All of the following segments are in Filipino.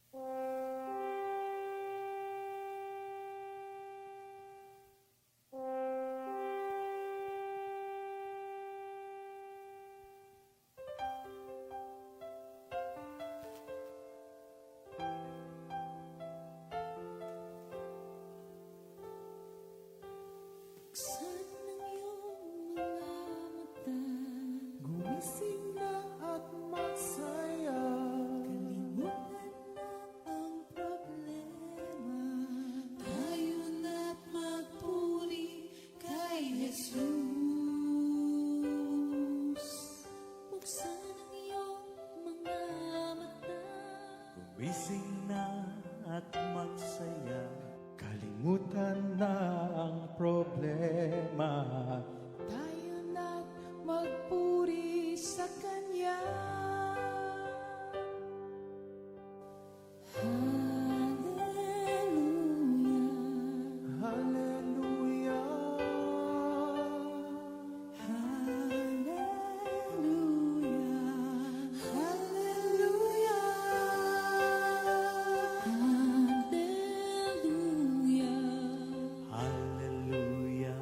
Buksan ng iyong mga mata, gumising na at magsaya. Kalimutan na ang problema, tayo na't magpuri kay Jesus. Buksan ang iyong mga mata, Gumising na at magsaya, kalimutan na ang problema. tayo na't magpuri sa Kanya. Hallelujah, Hallelujah, hallelujah, hallelujah, hallelujah,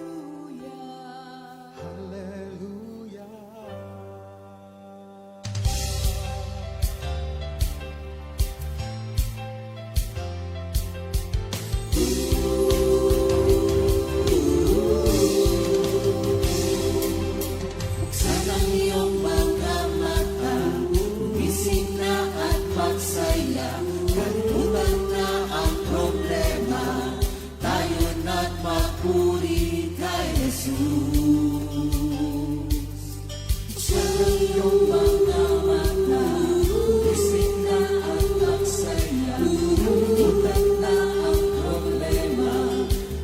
hallelujah, hallelujah. Buksan ang iyong mga mata, gumising na at magsaya. Kalimutan na ang problema, tayo na't magpuri kay Jesus. Buksan ang iyong mga mata, gumising na at magsaya. Kalimutan na ang problema,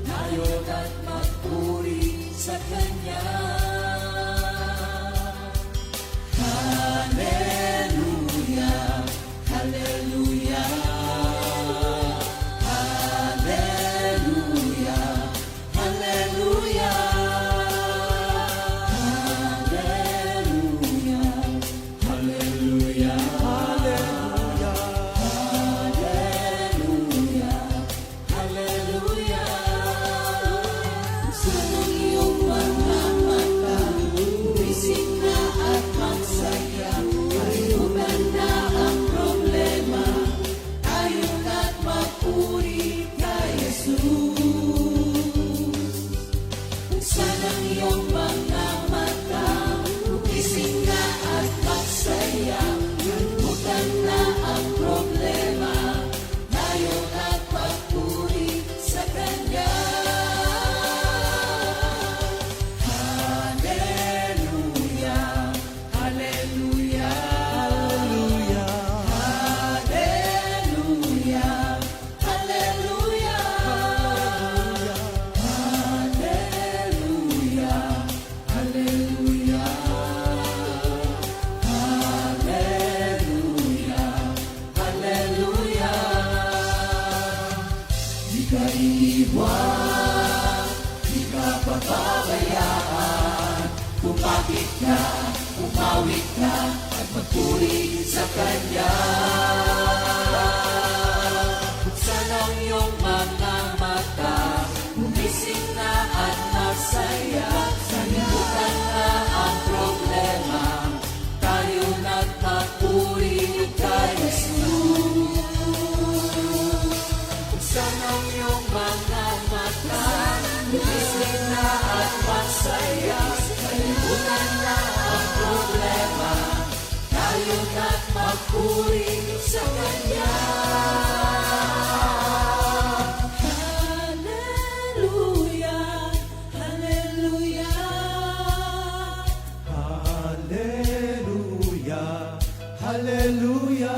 tayo na't magpuri sa Kanya. Hallelujah, hallelujah, hallelujah, hallelujah, hallelujah, hallelujah, hallelujah, hallelujah. Buksan ang iyong mga mata, gumising na at magsaya. Kalimutan na ang problema, tayo na't magpuri kay Jesus. Buksan ang iyong mga mata, gumising na at magsaya. Kalimutan na ang problema, tayo na't magpuri sa Kanya. Hallelujah, hallelujah, hallelujah, hallelujah, hallelujah, hallelujah, hallelujah, hallelujah. Di ka iiwan, di ka pababayaan. Pumapit ka, pumawit ka, at magpuri sa Kanya. Buksan ang iyong mga mata, gumising na at masaya. Kalimutan na ang problema, tayo na't magpuri kay Jesus. Buksan ang iyong mga mata, gumising na at masaya. Kalimutan na ang problema, tayo na't magpuri sa Kanya. Hallelujah, hallelujah, hallelujah, hallelujah,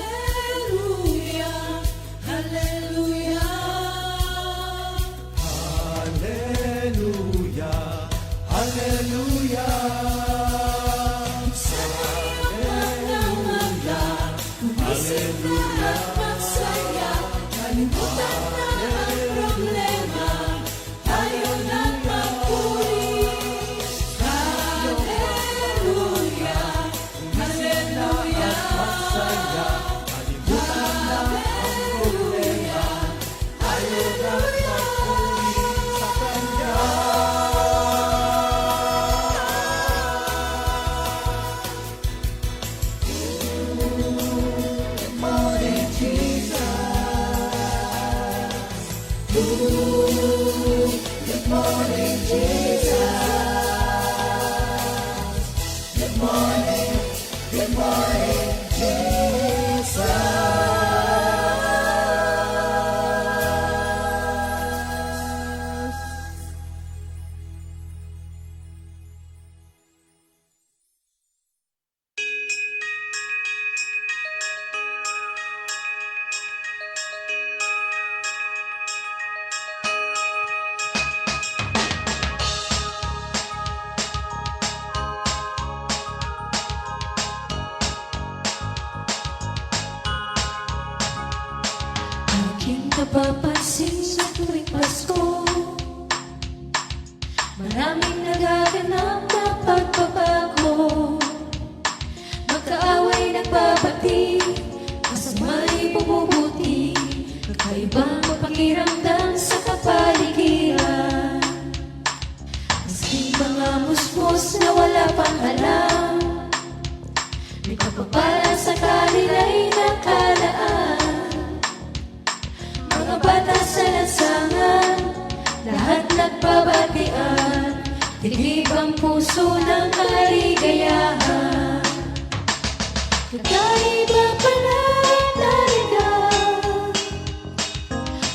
hallelujah, hallelujah. hallelujah, hallelujah. Sa iyong mga Aking napapansin sa tuwing Pasko, maraming nagaganap na pagbabago. Magkaaway nagbabati, kasama'y bumubuti, kakaibang pakiramdam sa kapaligiran. Maski mga musmos na wala pang alam, may pagpapala sa kanila'y nakalaan. Mga bata sa lansangan, lahat nagbabatian, tiglib ang puso ng kaligayahan. Kakaiba pala talaga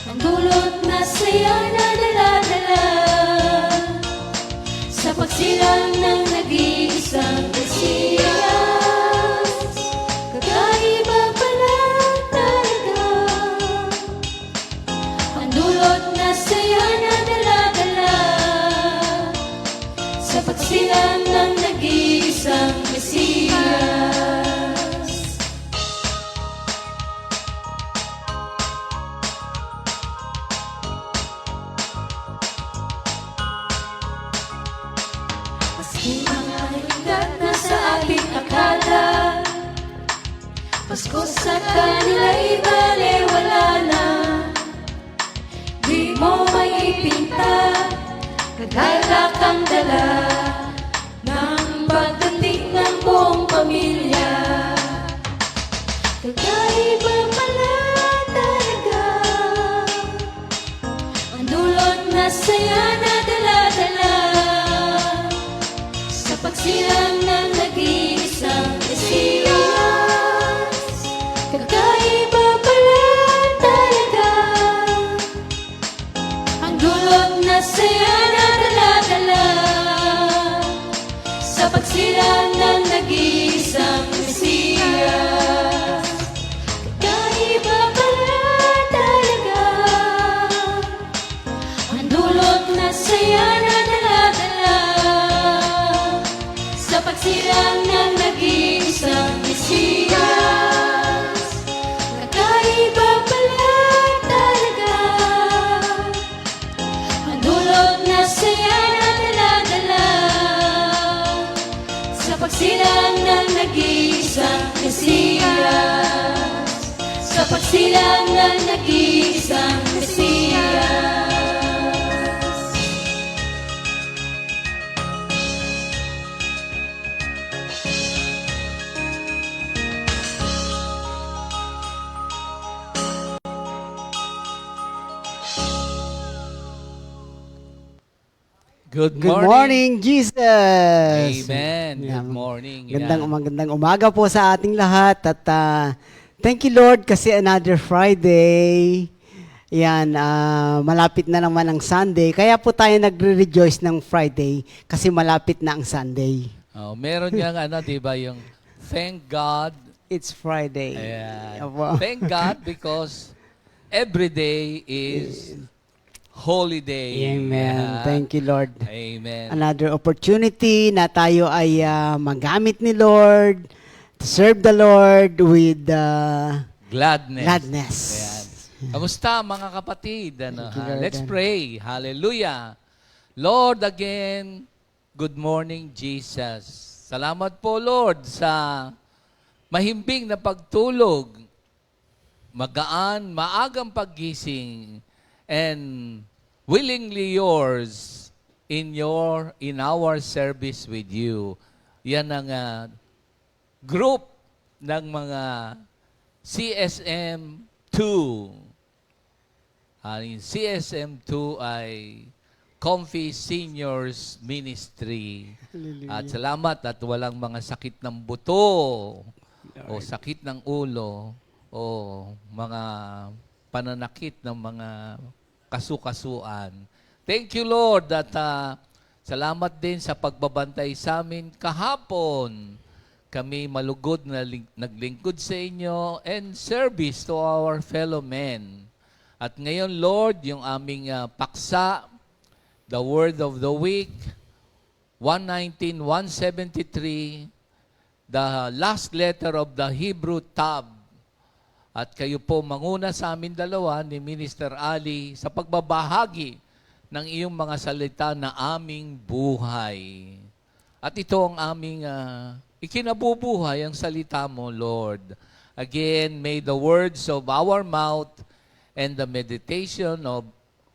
ang dulot na saya na dala-dala sa pagsilang ng nag-iisang Mesiyas. Kakaiba pala talaga ang dulot na saya na dala-dala sa pagsilang ng nag-iisang Mesiyas. Maski mga hinggat na sa ating akala, Pasko sa kanila'y balewala na. Di mo maipinta, kagalak ang dala ng pagdating ng buong pamilya. Kakaiba pala talaga ang dulot na saya na dala-dala sa pagsilang ng nag-iisang Mesiyas. Kakaiba pala talaga ang dulot na saya na dala-dala sa pagsilang ng nag-iisang Mesiyas. Kakaiba pala talaga ang dulot na saya na dala-dala sa pagsilang ng nag-iisang Mesiyas. Kakaiba pala talaga ang dulot na saya na dala-dala sa pagsilang ng nag-iisang Mesiyas. Sa pagsilang ng nag-iisang Mesiyas. Good Good morning, Jesus! Amen. Good morning. Magandang umaga po sa ating lahat at thank you Lord kasi another Friday. Yan, malapit na naman ang Sunday. Kaya po tayo nagre-rejoice ng Friday kasi malapit na ang Sunday. Oh, meron yang di ba, yung thank God. It's Friday. Ayan. Opo. Thank God because every day is holy day. Amen. Ayan. Thank you Lord. Amen. Another opportunity na tayo ay magamit ni Lord to serve the Lord with Gladness. gladness. Ayan. Kamusta mga kapatid? Thank you, Lord. Let's pray. Hallelujah. Lord, again, good morning, Jesus. Salamat po, Lord, sa mahimbing na pagtulog, magaan, maagang paggising, and willingly yours in our service with you. Yan ang group ng mga CSM2. Ang CSM2 ay Comfy Seniors Ministry. At salamat at walang mga sakit ng buto o sakit ng ulo o mga pananakit ng mga kasukasuan. Thank you, Lord, at salamat din sa pagbabantay sa amin kahapon. Kami malugod na naglingkod sa inyo and service to our fellow men. At ngayon, Lord, yung aming paksa, the word of the week, 119, 173, the last letter of the Hebrew tab. At kayo po manguna sa amin dalawa ni Minister Ali sa pagbabahagi ng iyong mga salita na aming buhay. At ito ang aming ikinabubuhay, ang salita mo, Lord. Again, may the words of our mouth and the meditation of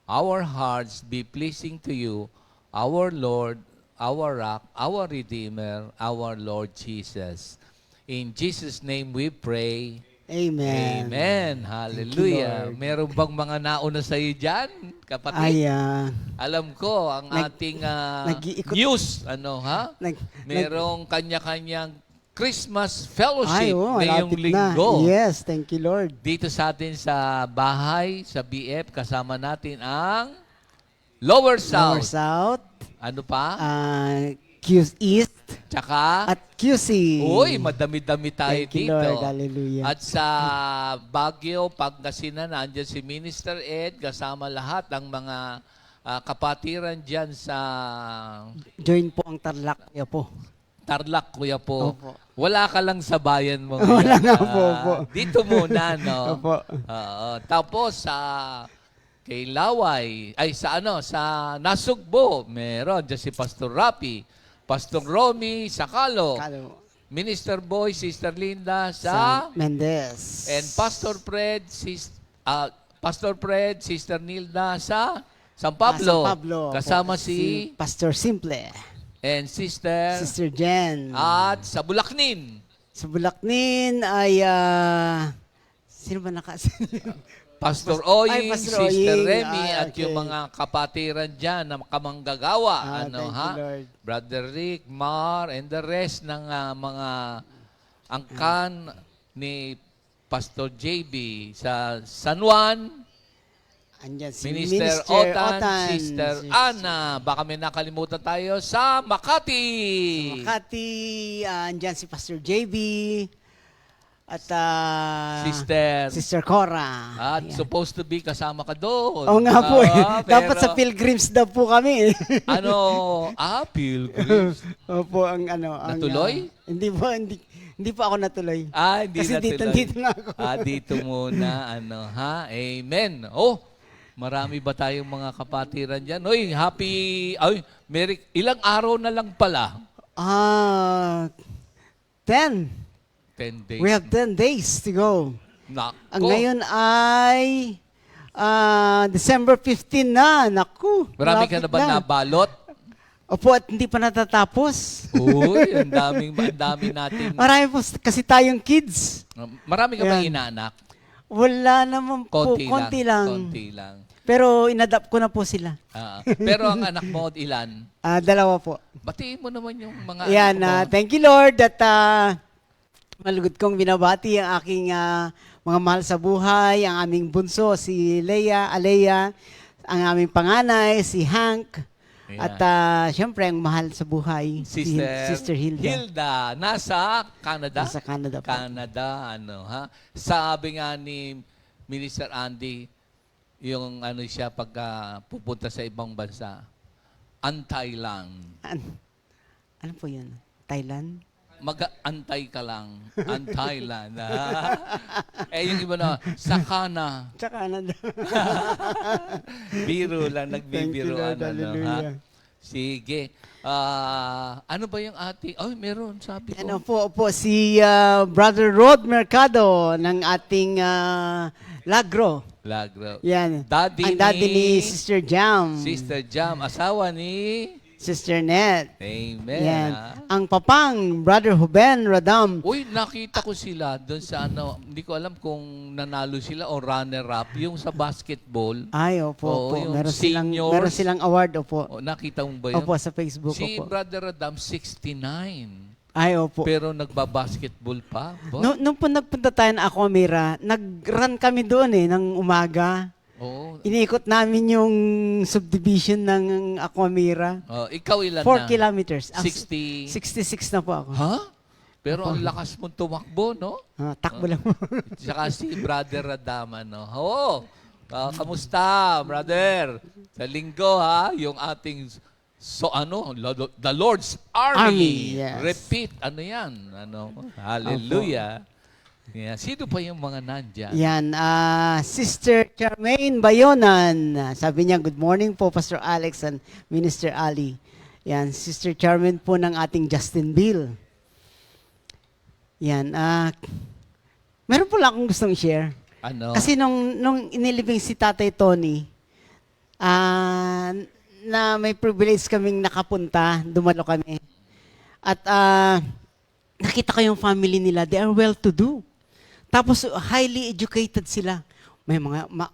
our hearts be pleasing to you, our Lord, our Rock, our Redeemer, our Lord Jesus. In Jesus' name we pray. Amen. Amen. Hallelujah. Lord. Meron bang mga nauna sa iyo dyan, kapatid? Ay, Alam ko, ang ating nag-iikot- news, merong kanya-kanyang Christmas fellowship ngayong malapit na. linggo. Yes, thank you, Lord. Dito sa atin sa bahay, sa BF, kasama natin ang Lower Lower South. South, Ano pa? Q East, Tsaka, at QC. uy, madami-dami tayo Thank you, dito. Lord. Hallelujah. At sa Baguio, Pangasinan, nandiyan si Minister Ed, kasama lahat ng mga kapatiran dyan sa Join po ang Tarlac niya po. Tarlac, kuya po. Opo. Wala ka lang sa bayan mo. Wala ngayon. nga po, opo. Dito muna, no? Opo. Oo. Tapos sa kay Laway, ay sa Nasugbo, meron dyan si Pastor Rapi, Pastor Romy Sakalo, Kalo. Minister Boy, Sister Linda Sa sa Mendez. and Pastor Fred, Sister Nilda sa San Pablo. San Pablo. Kasama Po, si Pastor Simple. and Sister Sister Jen. at sa Bulacnin. Sa Bulacnin ay, sino ba Pastor Oying, Pastor Sister Oying. Remy, at Okay. yung mga kapatiran dyan na kamanggagawa. Thank you, Lord. Brother Rick, Mar, and the rest ng mga angkan ni Pastor JB sa San Juan, Andyan si Minister Otan, Sister Ana. Baka may nakalimutan tayo sa Makati. Makati, andyan si Pastor JB. At Sister Cora. At Ayan. supposed to be kasama ka doon. Oo nga po eh. Dapat pero- sa pilgrims daw po kami. Pilgrims. Opo, ang Natuloy? hindi po ako natuloy. Hindi Kasi natuloy. dito na ako. Dito muna, Amen. Oh, marami ba tayong mga kapatiran dyan? Uy, ilang araw na lang pala? 10. 10 days. We have 10 days to go. Nako. Ang ngayon ay December 15 na. Naku. Marami ka malapit na ba nabalot? Opo, at hindi pa natatapos. Uy, ang dami natin. Marami po kasi tayong kids. Marami ka ba Ayan. inaanak? Wala naman po, konti lang. Konti lang. Pero inadapt ko na po sila. Pero ang anak mo, ilan? 2 po. Batiin mo naman yung mga Ayan, anak mo. thank you Lord at malugod kong binabati ang aking mga mahal sa buhay, ang aming bunso, si Alea, ang aming panganay, si Hank, Ayan. at syempre ang mahal sa buhay, si Sister Hilda. Hilda, nasa Canada? Nasa Canada po. Canada, Sabi nga ni Minister Andy, yung siya pag pupunta sa ibang bansa, antay lang. Ano po yun? Thailand? Mag-antay ka lang. Antay lang. Yung iba na, sakana. Sa Canada. Biro lang, Thank you, nagbibiroan. Lord. Hallelujah. Sige. Ano ba yung ating... meron, sabi ko. Po, si Brother Rod Mercado ng ating Lagro. Lagro. Yan. Daddy ang daddy ni ni Sister Jam. Sister Jam, asawa ni Sister Net. Amen. Yan. ah. Ang papang, Brother Ruben Radam. Uy, nakita ko sila doon sa hindi ko alam kung nanalo sila o runner-up, yung sa basketball. Ay, opo, Oo, opo. yung Meron seniors. silang award, opo. O, nakita mo ba yun? Opo, sa Facebook, Si opo. Brother Adam, 69. Ay, opo. Pero nagbabasketball pa. Ba? Nung po nagpunta tayo ng Aquamira, nag-run kami doon ng umaga. Oo. Iniikot namin yung subdivision ng Aquamira. Oh, ikaw ilan 4 na? kilometers. 60. 66 na po ako. Ha? Pero ang lakas mong tumakbo, no? Takbo lang po. Tsaka si Brother Radama, no? Oo. Kamusta, brother? Sa linggo, ha? Yung ating, the Lord's Army. Yes. Repeat, ano yan? Hallelujah. Yeah. Sino pa yung mga nandyan? Yan, Sister Charmaine Bayonan. Sabi niya, good morning po, Pastor Alex and Minister Ali. Yan, Sister Charmaine po ng ating Justin Bill. Yan, meron po lang akong gustong share. Ano? Kasi nung inilibing si Tatay Tony, na may privilege kaming nakapunta, dumalo kami. At nakita ko yung family nila, they are well-to-do. Tapos highly educated sila. May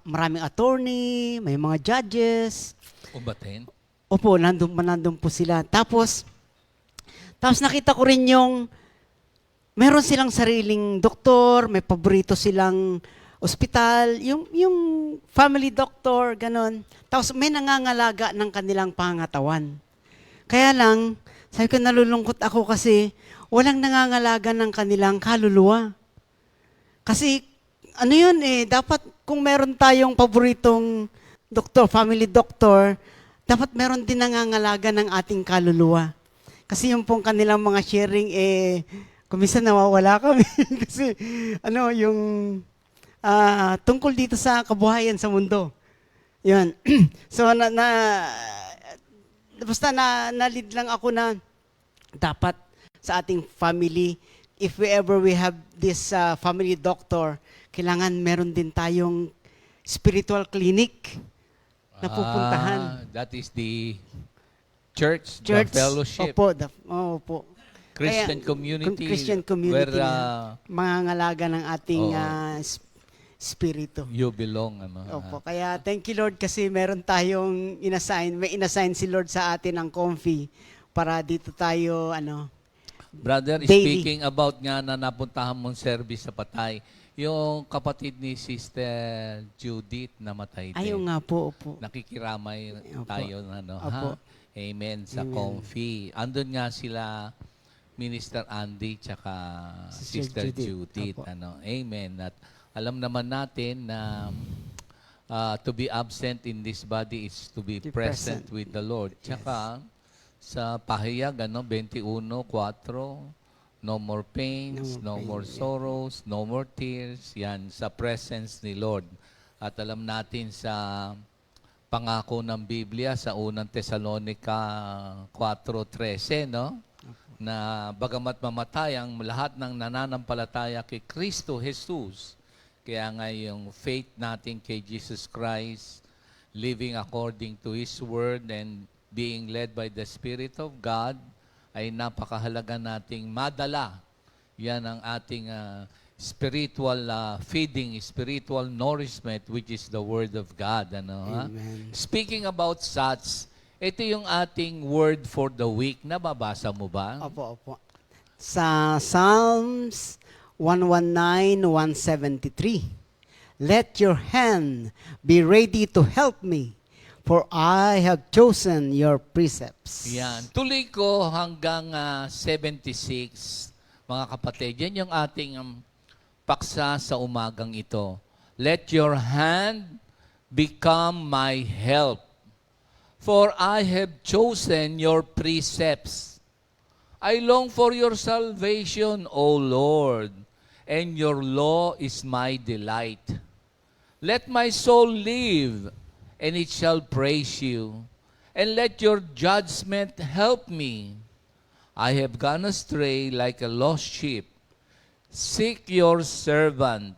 maraming attorney, may mga judges. Umbatin? Opo, nandun po sila. Tapos nakita ko rin yung meron silang sariling doktor, may paborito silang ospital, yung family doctor, ganon. Tapos may nangangalaga ng kanilang pangatawan. Kaya lang, sabi ko nalulungkot ako kasi walang nangangalaga ng kanilang kaluluwa. Kasi ano yun dapat kung meron tayong paboritong doktor, family doctor, dapat meron din nangangalaga ng ating kaluluwa. Kasi yung pong kanilang mga sharing, kuminsan nawawala kami. Kasi yung tungkol dito sa kabuhayan sa mundo. Yun. So, basta na-lead lang ako na dapat sa ating family, if we have this family doctor, kailangan meron din tayong spiritual clinic na pupuntahan. That is the church, Church, the fellowship, opo, opo. Christian Kaya, community. Christian community where na mangangalaga ng ating spirito. you belong. Opo. Kaya thank you Lord kasi meron tayong may inassign si Lord sa atin ng comfy para dito tayo Brother, daily. speaking about nga na napuntahan mong service sa Patay, yung kapatid ni Sister Judith namatay din. Ayaw nga po, opo. Nakikiramay Opo. tayo Opo. ha? Amen sa Amen. comfy. Andun nga sila Minister Andy tsaka Sister Sister Judith. Judith. Opo. Amen. At alam naman natin na to be absent in this body is to be Be present present. with the Lord. Tsaka sa pahayag 21:4, no more pains, No no more more pain, sorrows, no more tears. Yan sa presence ni Lord. At alam natin sa pangako ng Biblia sa unang Tesalonica 4:13, no? Na bagamat mamatay ang lahat ng nananampalataya kay Kristo Jesus, kaya nga yung faith natin kay Jesus Christ, living according to His Word and being led by the Spirit of God, ay napakahalaga nating madala. Yan ang ating spiritual feeding, spiritual nourishment, which is the Word of God. Amen. Speaking about such, ito yung ating word for the week. Nababasa mo ba? Opo. Sa Psalms 119:173, let your hand be ready to help me, for I have chosen your precepts. Yan. Tuloy ko hanggang 76, mga kapatid. Yan yung ating paksa sa umagang ito. Let your hand become my help, for I have chosen your precepts. I long for your salvation, O Lord, and your law is my delight. Let my soul live, and it shall praise you, and let your judgment help me. I have gone astray like a lost sheep. Seek your servant,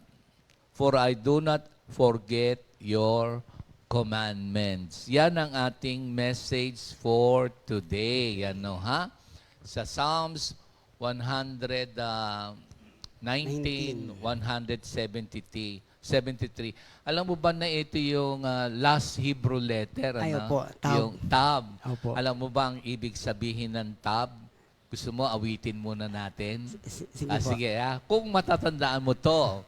for I do not forget your commandments. Yan ang ating message for today. Ano ha? Sa Psalms 119, 173. Alam mo ba na ito yung last Hebrew letter? Ay, ano? opo, tab. Yung tab. Opo. Alam mo ba ang ibig sabihin ng tab? Gusto mo awitin muna natin? Sige po. Sige, kung matatandaan mo to.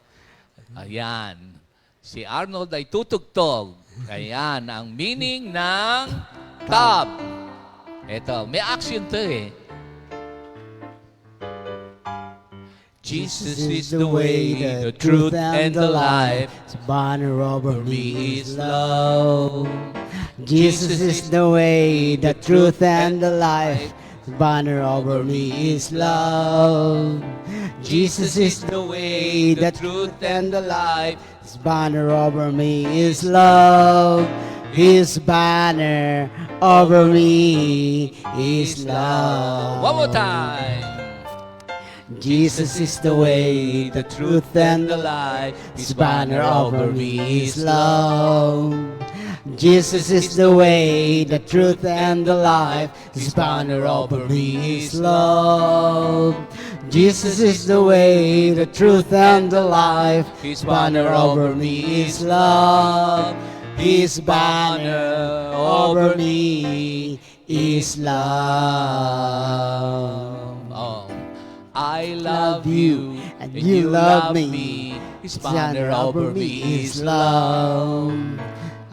Ayan. Si Arnold ay tutugtog. Ayan, ang meaning ng tab. Ito, may action to eh. Jesus is the way, the truth, and the life. His banner over Me is love. Jesus is the way, the truth, and the life. His banner over me is love. Jesus is the way, the truth, and the life. His banner over me is love. His banner over me is love. One more time. Jesus is the way, the truth, and the life. His banner over me is love. Jesus is the way, the truth, and the life. His banner over me is love. Jesus is the way, the truth, and the life. His banner over me is love. His banner over me is love. Oh. I love you, and you love me. His banner over me is love.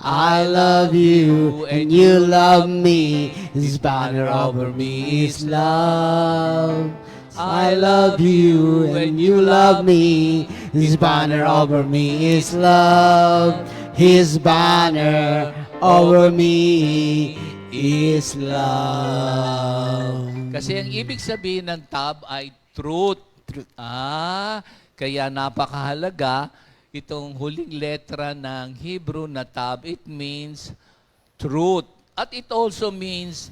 I love you, and you love me. His banner over me is love. I love you, and you love me. His banner over me is love. His banner over me is love. Kasi ang ibig sabihin ng tab ay truth. Kaya napakahalaga itong huling letra ng Hebrew na tab. It means truth. At it also means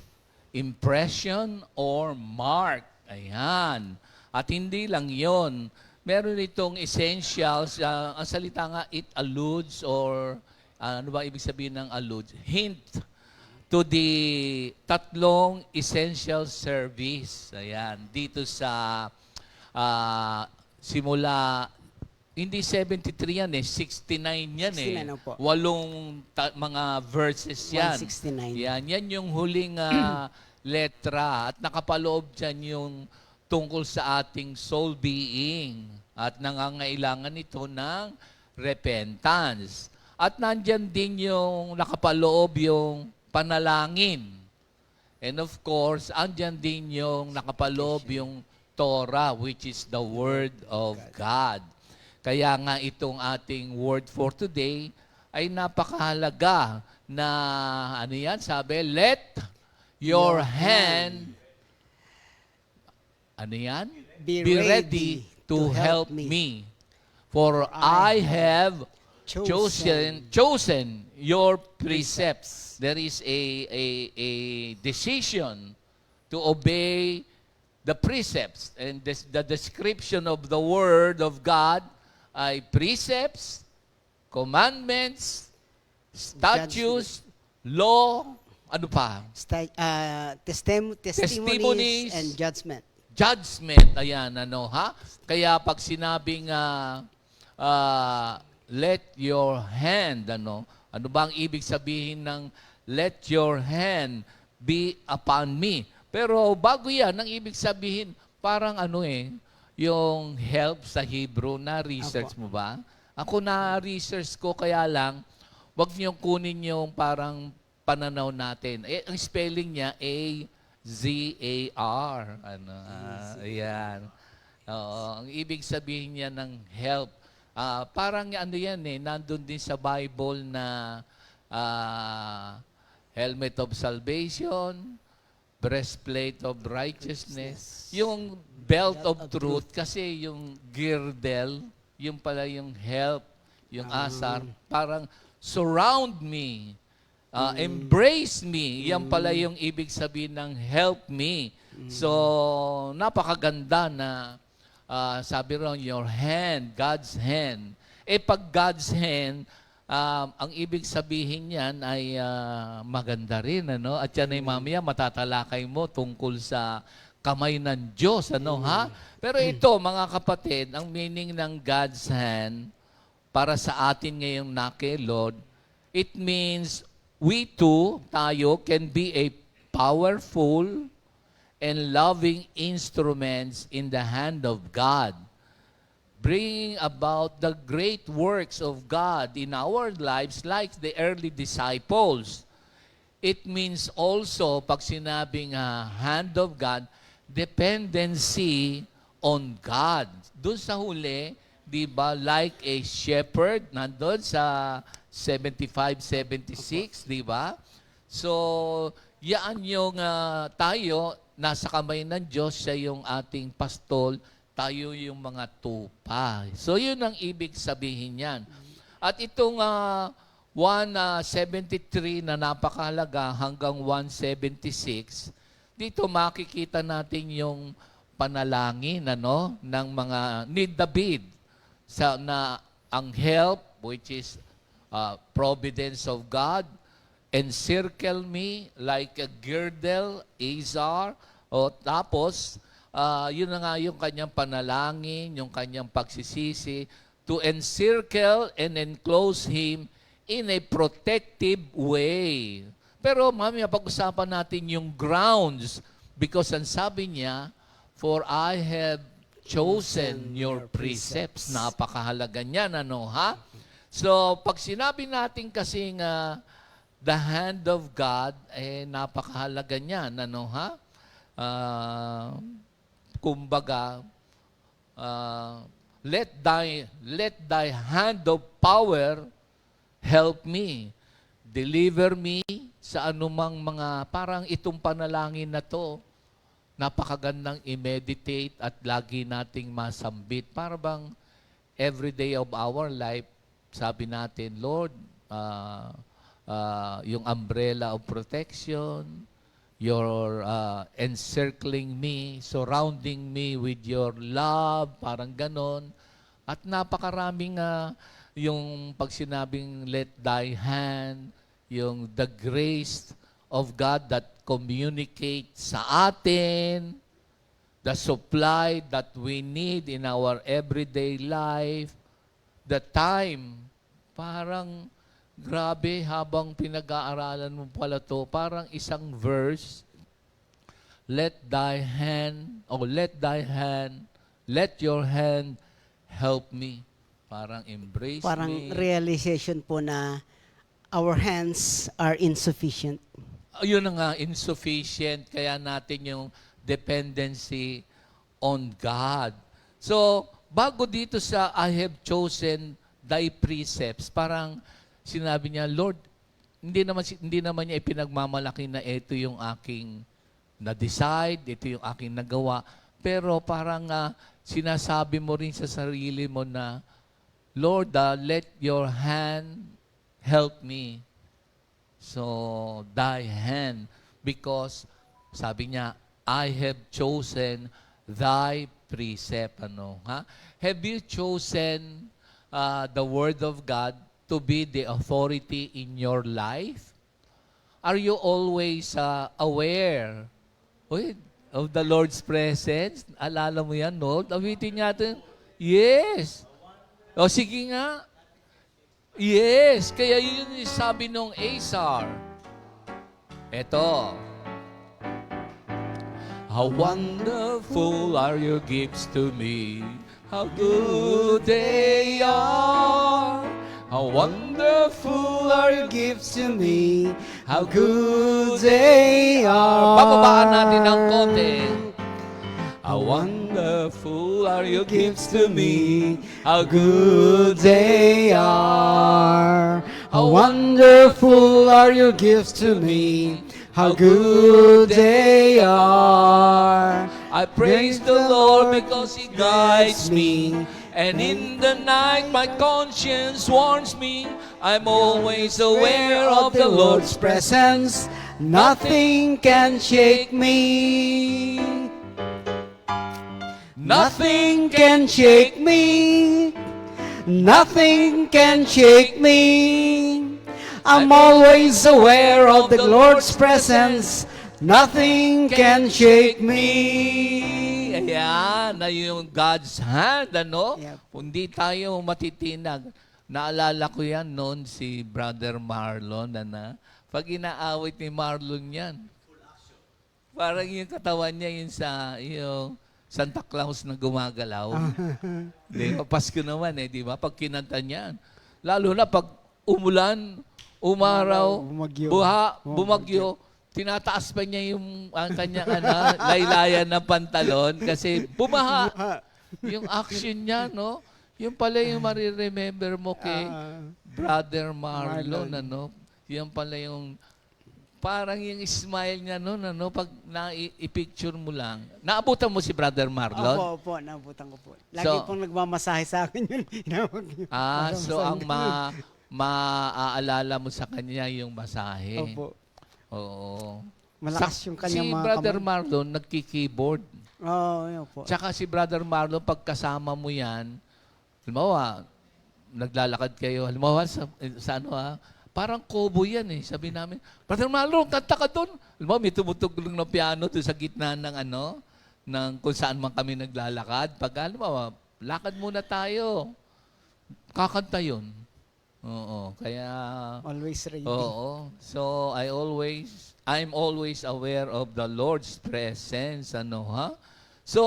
impression or mark. Ayan. At hindi lang yon. Meron itong essentials. Ang salita nga, it alludes or ano ba ibig sabihin ng alludes? Hint to the tatlong essential service. Ayan, dito sa simula, hindi 73 yan eh, 69 yan eh. 69 po. 8 mga verses yan. 169. Yan yung huling letra at nakapaloob dyan yung tungkol sa ating soul being at nangangailangan ito ng repentance. At nandyan din yung nakapaloob yung panalangin. And of course, andyan din yung nakapaloob yung Torah, which is the Word of God. Kaya nga itong ating word for today ay napakahalaga na, ano yan, sabi, let your hand, ano yan? Be ready to help me. For I have chosen your precepts. There is a decision to obey the precepts. And the description of the Word of God ay precepts, commandments, statutes, law, ano pa? Testimonies and judgment. Judgment, ayan, ano ha? Kaya pag sinabing let your hand, ano ba ang ibig sabihin ng let your hand be upon me? Pero bago yan, ang ibig sabihin, parang yung help sa Hebrew, na-research mo ba? Ako na-research ko, kaya lang, wag niyong kunin yung parang pananaw natin. Ang spelling niya, A-Z-A-R. Ayan. Oo, ang ibig sabihin niya ng help. Parang yan nandun din sa Bible na helmet of salvation, breastplate of righteousness, yung belt of truth, kasi yung girdle, yung pala yung help, yung asar, parang surround me, embrace me, yan pala yung ibig sabihin ng help me. So, napakaganda na sabi ron, your hand, God's hand. Pag God's hand, ang ibig sabihin niyan ay maganda rin, ano? At yan ay mamaya matatalakay mo tungkol sa kamay ng Diyos, ano, ha? Pero ito, mga kapatid, ang meaning ng God's hand para sa atin ngayong Lord, it means we too, tayo, can be a powerful and loving instruments in the hand of God, bringing about the great works of God in our lives like the early disciples. It means also, pag sinabing hand of God, dependency on God. Doon sa huli, di ba, like a shepherd, nandun sa 75-76, di ba? So, yan yung tayo, nasa kamay ng Diyos, siya yung ating pastol, tayo yung mga tupa. So, yun ang ibig sabihin yan. At itong 173 na napakahalaga hanggang 176, dito makikita natin yung panalangin ano, ng mga ni David na ang help, which is providence of God, encircle me like a girdle, Azar. O tapos, yun na nga yung kanyang panalangin, yung kanyang pagsisisi, to encircle and enclose him in a protective way. Pero mamaya pag-usapan natin yung grounds because ang sabi niya, for I have chosen your precepts. Napakahalaga niyan, ano ha? So, pag sinabi natin kasing the hand of God, napakahalaga niyan, ano ha? Kumbaga, let thy hand of power help me. Deliver me sa anumang mga, parang itong panalangin na to, napakagandang i-meditate at lagi nating masambit. Para bang every day of our life, sabi natin, Lord, yung umbrella of protection, your encircling me, surrounding me with your love, parang ganon. At napakaraming yung pag sinabing let thy hand, yung the grace of God that communicates sa atin, the supply that we need in our everyday life, the time, parang grabe habang pinag-aaralan mo pala to, parang isang verse, let your hand help me. Parang embrace Parang me. realization po na our hands are insufficient. Yun na nga, insufficient. Kaya natin yung dependency on God. So, bago dito sa I have chosen thy precepts, parang sinabi niya, Lord, hindi naman niya ipinagmamalaki na ito yung aking na-decide, ito yung aking nagawa. Pero parang sinasabi mo rin sa sarili mo na, Lord, let your hand help me. So, thy hand. Because, sabi niya, I have chosen thy precept. Ano, ha? Have you chosen the Word of God to be the authority in your life? Are you always aware of the Lord's presence? Alala mo yan, Lord? Awitin natin. Yes. O sige nga. Yes. Kaya yun yung sabi nung Azar. Eto. How wonderful are your gifts to me. How good they are. How wonderful are your gifts to me. How good they are. Bababaan natin ng konti. How wonderful are your gifts to me. How good they are. How wonderful are your gifts to me. How good they are. I praise the Lord because He guides me. And in the night my conscience warns me. I'm always aware of the Lord's presence. Nothing can shake me. Nothing can shake me. nothing can shake me. I'm always aware of the Lord's presence, nothing can shake me. Ayan, na yung God's hand, ano? Yep. Hindi tayo matitinag. Naalala ko yan noon si Brother Marlon, pag inaawit ni Marlon yan, parang yung katawan niya yung Santa Claus na gumagalaw. Di ba? Pasko naman di ba? Pag kinanta niyan. Lalo na pag umulan, umaraw, Bumagyo. bumagyo, tinataas pa niya ang kanyang laylayan ng pantalon kasi bumaha. Yung action niya, no? Yung pala yung mariremember mo kay Brother Marlon, Yan pala yung parang yung smile niya noon, pag i-picture mo lang. Naabutan mo si Brother Marlon? Opo, naabutan ko po. Lagi pong nagmamasahe sa akin yun. So ang maaalala mo sa kanya yung masahe. Opo. Oo. Malakas yung kanyang si mga Brother kamay. Marlon, nagki-keyboard. Yun po. Tsaka si Brother Marlon, pagkasama mo yan, halimbawa, naglalakad kayo, halimbawa sa parang kobo yan Sabi namin, Brother Marlon, kanta ka doon. Halimbawa, may tumutugtog ng piano doon sa gitna ng kung saan man kami naglalakad. Pag halimbawa, lakad muna tayo. Kakanta yun. Oo, kaya... Always ready. Oo. So, I'm always aware of the Lord's presence, So,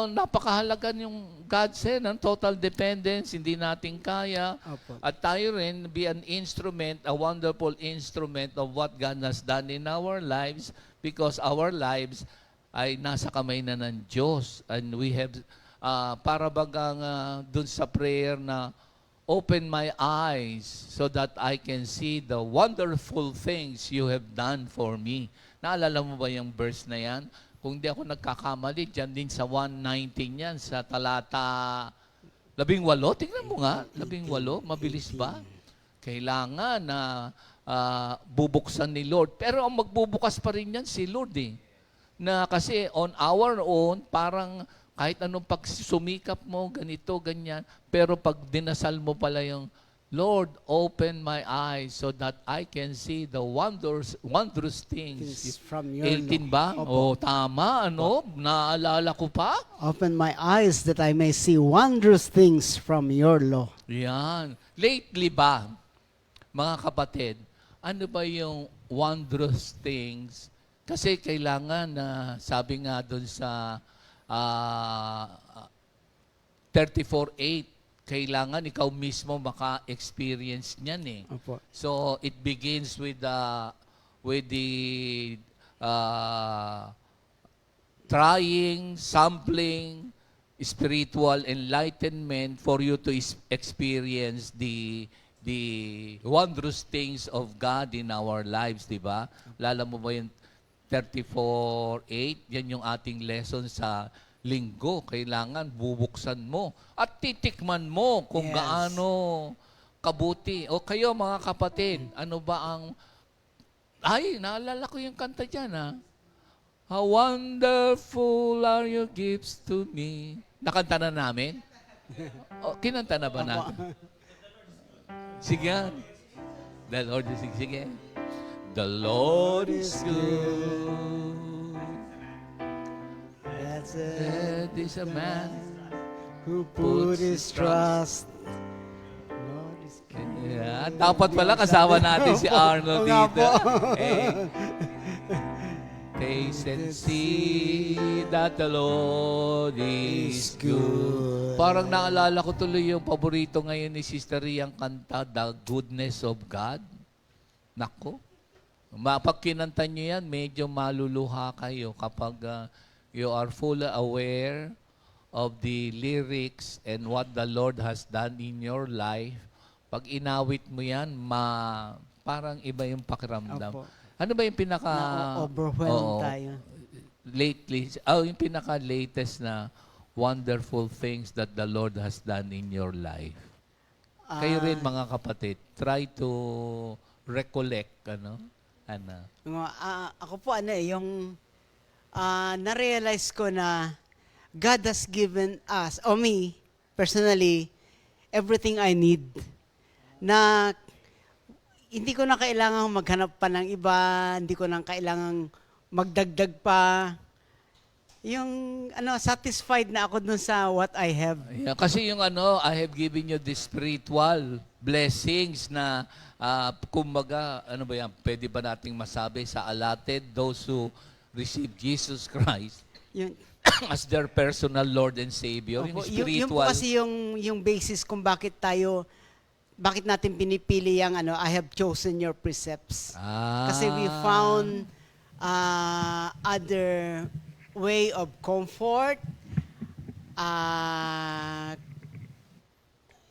napakahalaga yung God said, ng total dependence, hindi natin kaya. Opo. At tayo rin, be an instrument, a wonderful instrument of what God has done in our lives because our lives ay nasa kamay na ng Diyos. And we have, para bagang dun sa prayer na, open my eyes so that I can see the wonderful things you have done for me. Naalala mo ba yung verse na yan? Kung di ako nagkakamali, dyan din sa 119 yan, sa talata 18. Tingnan mo nga, 18. Mabilis ba? Kailangan na bubuksan ni Lord. Pero ang magbubukas pa rin yan si Lord Na kasi on our own, parang kahit anong pagsumikap mo, ganito, ganyan. Pero pag dinasal mo pala yung, Lord, open my eyes so that I can see the wondrous things. From your 18 ba? Opo. Tama, Naalala ko pa? Open my eyes that I may see wondrous things from your law. Yan. Lately ba, mga kapatid, ano ba yung wondrous things? Kasi kailangan na, sabi nga doon sa 34:8, kailangan ikaw mismo maka-experience niyan Opo. So it begins with the trying, sampling, spiritual enlightenment for you to experience the wondrous things of God in our lives, di ba? Lala mo ba yung 34:8, yan yung ating lesson sa linggo. Kailangan bubuksan mo at titikman mo kung Yes. gaano kabuti. O kayo mga kapatid, ano ba ang... Ay, naalala ko yung kanta dyan How wonderful are your gifts to me. Nakanta na namin? Kinanta na ba natin? Sige. The Lord is sige. The Lord is good. That's That is a man. who put his trust. Lord is Yeah, dapat pala kasama natin si Arnold Oo nga dito. po. Taste and see that the Lord is good. Parang naalala ko tuloy yung paborito ngayon ni Sister Riang kanta, The Goodness of God. Nako. Pag kinanta nyo yan, medyo maluluha kayo kapag you are fully aware of the lyrics and what the Lord has done in your life. Pag inawit mo yan, parang iba yung pakiramdam. Opo. Ano ba yung pinaka... Na-overwhelmed tayo. Lately, yung pinaka-latest na wonderful things that the Lord has done in your life? Kayo rin mga kapatid, try to recollect, Ako po, yung na-realize ko na God has given us, or me, personally, everything I need. Na hindi ko na kailangang maghanap pa ng iba, hindi ko na kailangang magdagdag pa. Yung satisfied na ako dun sa what I have. Yeah, kasi yung I have given you the spiritual blessings na kumbaga, ano ba yan, pwede ba nating masabi sa allotted, those who receive Jesus Christ Yun, as their personal Lord and Savior, yung Opo, yun spiritual. po kasi yung basis kung bakit natin pinipili yung I have chosen your precepts. Kasi we found other way of comfort,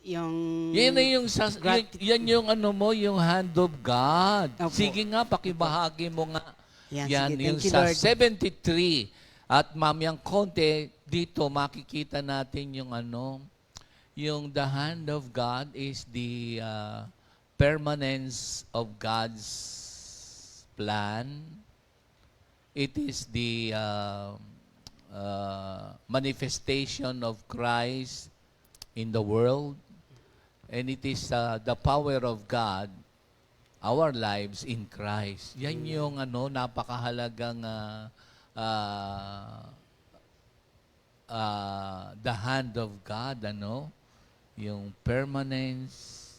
yung Yan na yung, yan yung yung hand of God. Opo. Sige nga, pakibahagi mo nga. Yan, sige, yung thank you, sa Lord. 73. At mamayang konti, dito makikita natin yung yung the hand of God is the permanence of God's plan. It is the manifestation of Christ in the world. And it is the power of God, our lives in Christ. Yan yung napakahalagang the hand of God, yung permanence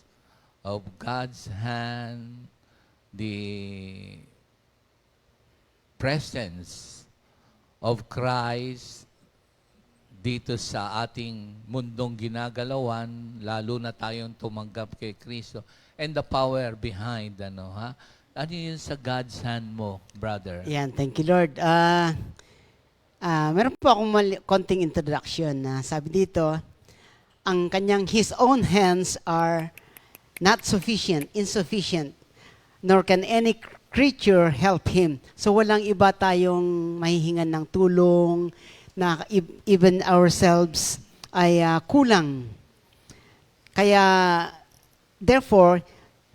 of God's hand, the presence of Christ dito sa ating mundong ginagalawan, lalo na tayong tumanggap kay Kristo, and the power behind, Ano yun sa God's hand mo, brother? Yan, thank you, Lord. Meron po akong konting introduction na sabi dito, ang kanyang his own hands are not sufficient, insufficient, nor can any creature help him. So walang iba tayong mahihingan ng tulong, na even ourselves ay kulang. Kaya, therefore,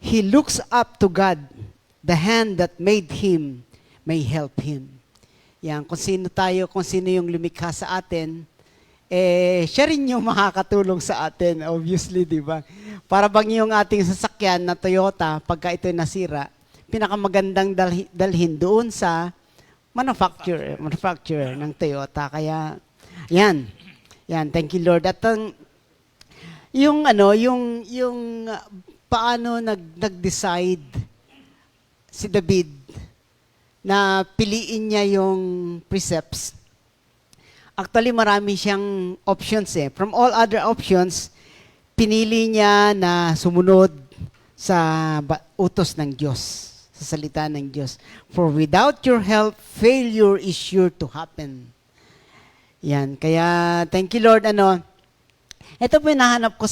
he looks up to God, the hand that made him may help him. Yan, kung sino yung lumikha sa atin, siya rin yung makakatulong sa atin, obviously, di ba? Para bang yung ating sasakyan na Toyota, pagka ito'y nasira, pinakamagandang dalhin doon sa manufacturer ng Toyota. Kaya, yan, thank you, Lord. At yung paano nag-decide si David na piliin niya yung precepts. Actually, marami siyang options eh. From all other options, pinili niya na sumunod sa utos ng Diyos, sa salita ng Diyos. For without your help, failure is sure to happen. Yan. Kaya, thank you, Lord. Ito po yung nahanap ko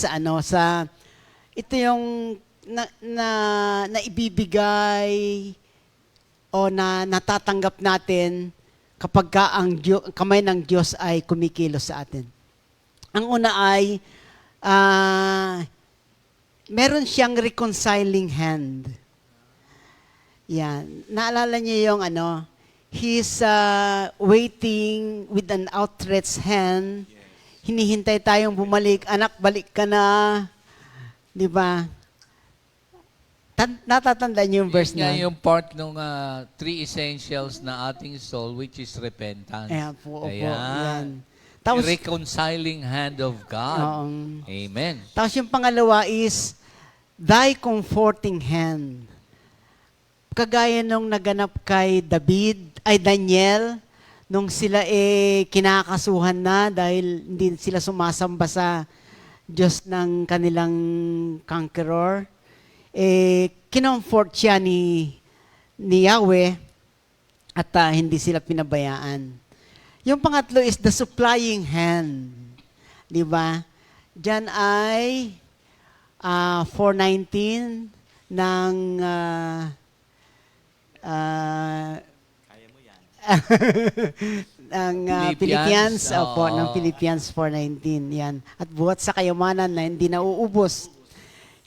ito yung na ibibigay o na natatanggap natin kapag ang kamay ng Diyos ay kumikilos sa atin. Ang una ay, meron siyang reconciling hand. Yan. Naalala niyo yung he's waiting with an outstretched hand. Hinihintay tayong bumalik. Anak, balik ka na. Di ba? Natatandaan niyo yung verse na? Yung part ng three essentials na ating soul, which is repentance. Ayan po, opo. Ayan. Yan. The Tapos, reconciling hand of God. Amen. Tapos yung pangalawa is, thy comforting hand. Kagaya nung naganap kay Daniel, nung sila kinakasuhan na dahil hindi sila sumasamba sa Diyos ng kanilang conqueror, kinomfort siya ni Yahweh at hindi sila pinabayaan. Yung pangatlo is the supplying hand. Di ba? Diyan ay 4:19 ng Kaya mo yan. ng Philippians, Philippians, opo, ng Philippians 4:19. Yan. At buhat sa kayamanan na hindi nauubos.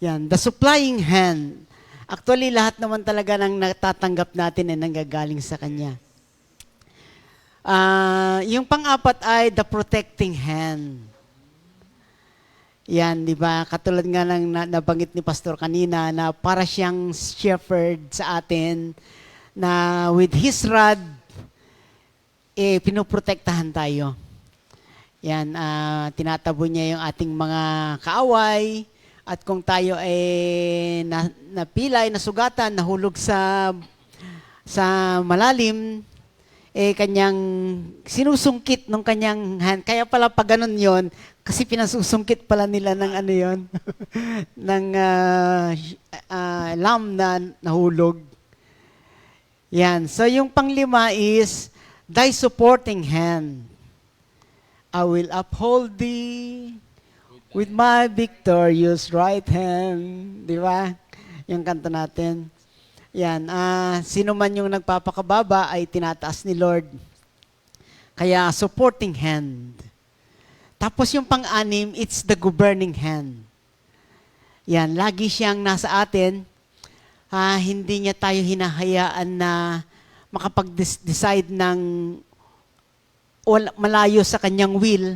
Yan. The supplying hand. Actually, lahat naman talaga ng natatanggap natin ay nanggagaling sa Kanya. Yung pang-apat ay the protecting hand. Yan, di ba? Katulad nga ng nabanggit ni Pastor kanina na para siyang shepherd sa atin na with His rod, pinoprotektahan tayo. Yan, tinatabo niya yung ating mga kaaway at kung tayo ay napilay, nasugatan, nahulog sa malalim, kanyang sinusungkit ng kanyang hand. Kaya pala pag ganun yun, kasi pinasusungkit pala nila ng ano yun, ng lamb na nahulog. Yan. So yung panglima is, thy supporting hand. I will uphold thee with my victorious right hand. Di ba? Yung kanta natin. Yan. Sino man yung nagpapakababa ay tinataas ni Lord. Kaya supporting hand. Tapos yung pang-anim, it's the governing hand. Yan, lagi siyang nasa atin. Hindi niya tayo hinahayaan na makapag-decide ng malayo sa kanyang will.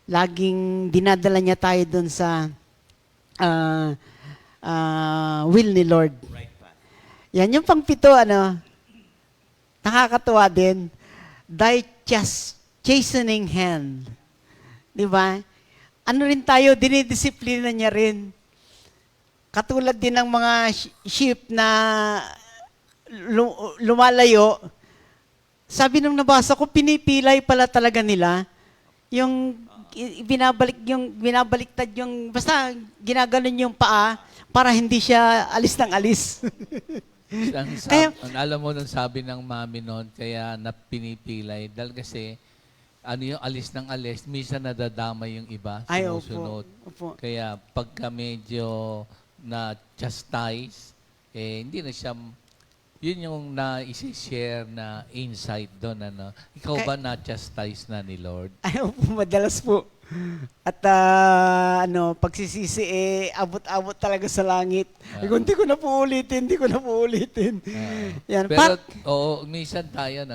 Laging dinadala niya tayo dun sa will ni Lord. Yan, yung pang-pito, nakakatuwa din. Thy chastening hand. Di ba? Ano rin tayo, dinidisiplina niya rin. Katulad din ng mga sheep na lumalayo. Sabi nung nabasa ko, pinipilay pala talaga nila. Yung binabaliktad yung, basta ginaganon yung paa para hindi siya alis ng alis. Alam mo nung sabi ng mami noon, kaya napinipilay. Dahil kasi, yung alis ng alis, minsan nadadamay yung iba, sumusunod. Opo. Kaya pagka medyo na-chastise, hindi na siya, yun yung na-share na insight doon. Ikaw ba na-chastise na ni Lord? Opo, madalas po. At pagsisisi, abot-abot talaga sa langit. Hindi ko na po ulitin. Yan. Pero, minsan tayo,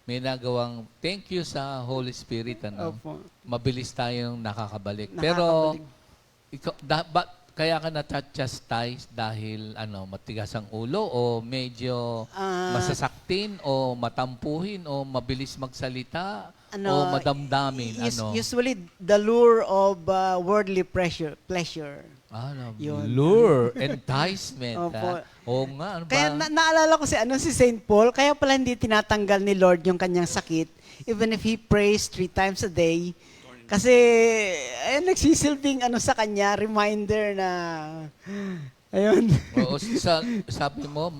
may nagawang thank you sa Holy Spirit. Opo. Mabilis tayong nakakabalik. Pero, kaya ka na-chastise dahil matigas ang ulo o medyo masasaktin o matampuhin o mabilis magsalita o madamdamin? Usually, the lure of worldly pleasure. Yun. Lure, enticement. Opo. Oo nga. Ano Kaya ba? naalala ko si Saint Paul, kaya pala hindi tinatanggal ni Lord yung kanyang sakit, even if he prays 3 times a day. Kasi, nagsisilbing sa kanya, reminder na, ayun. Oo, sabi mo,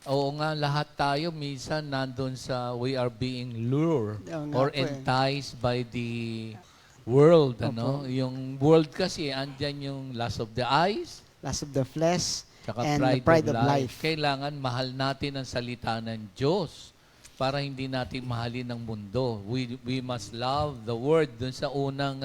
oo nga, lahat tayo minsan nandun sa we are being lured or enticed by the world. Yung world kasi, andyan yung lust of the eyes, Lust of the flesh, tsaka and the pride of life. Kailangan mahal natin ang salita ng Diyos para hindi natin mahalin ng mundo. We must love the word. Dun sa unang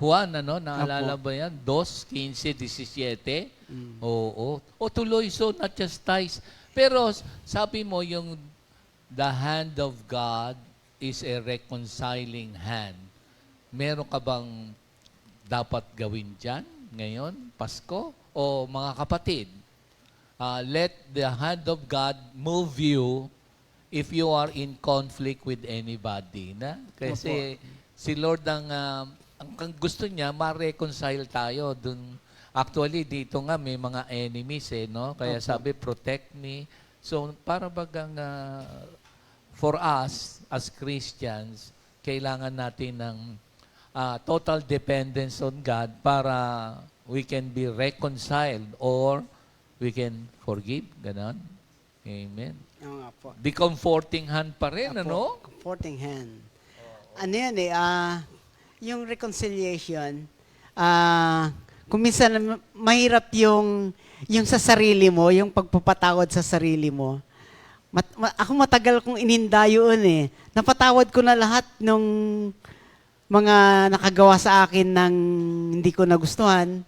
Juan, naalala ba yan? 2:15-17. Oo. O tuloy, so not chastise. Pero sabi mo, yung the hand of God is a reconciling hand. Meron ka bang dapat gawin dyan ngayon, Pasko? O mga kapatid, let the hand of God move you if you are in conflict with anybody. Kasi si Lord ang gusto niya, ma-reconcile tayo dun. Actually, dito nga may mga enemies Kaya sabi, protect me. So, para bagang for us as Christians, kailangan natin ng total dependence on God para we can be reconciled or we can forgive. Ganon. Amen. Oo nga po. The comforting hand pa rin, Comforting hand. Ano yan yung reconciliation, kung minsan mahirap yung sa sarili mo, yung pagpapatawad sa sarili mo. Ako matagal kong ininda yun Napatawad ko na lahat nung mga nakagawa sa akin ng hindi ko nagustuhan.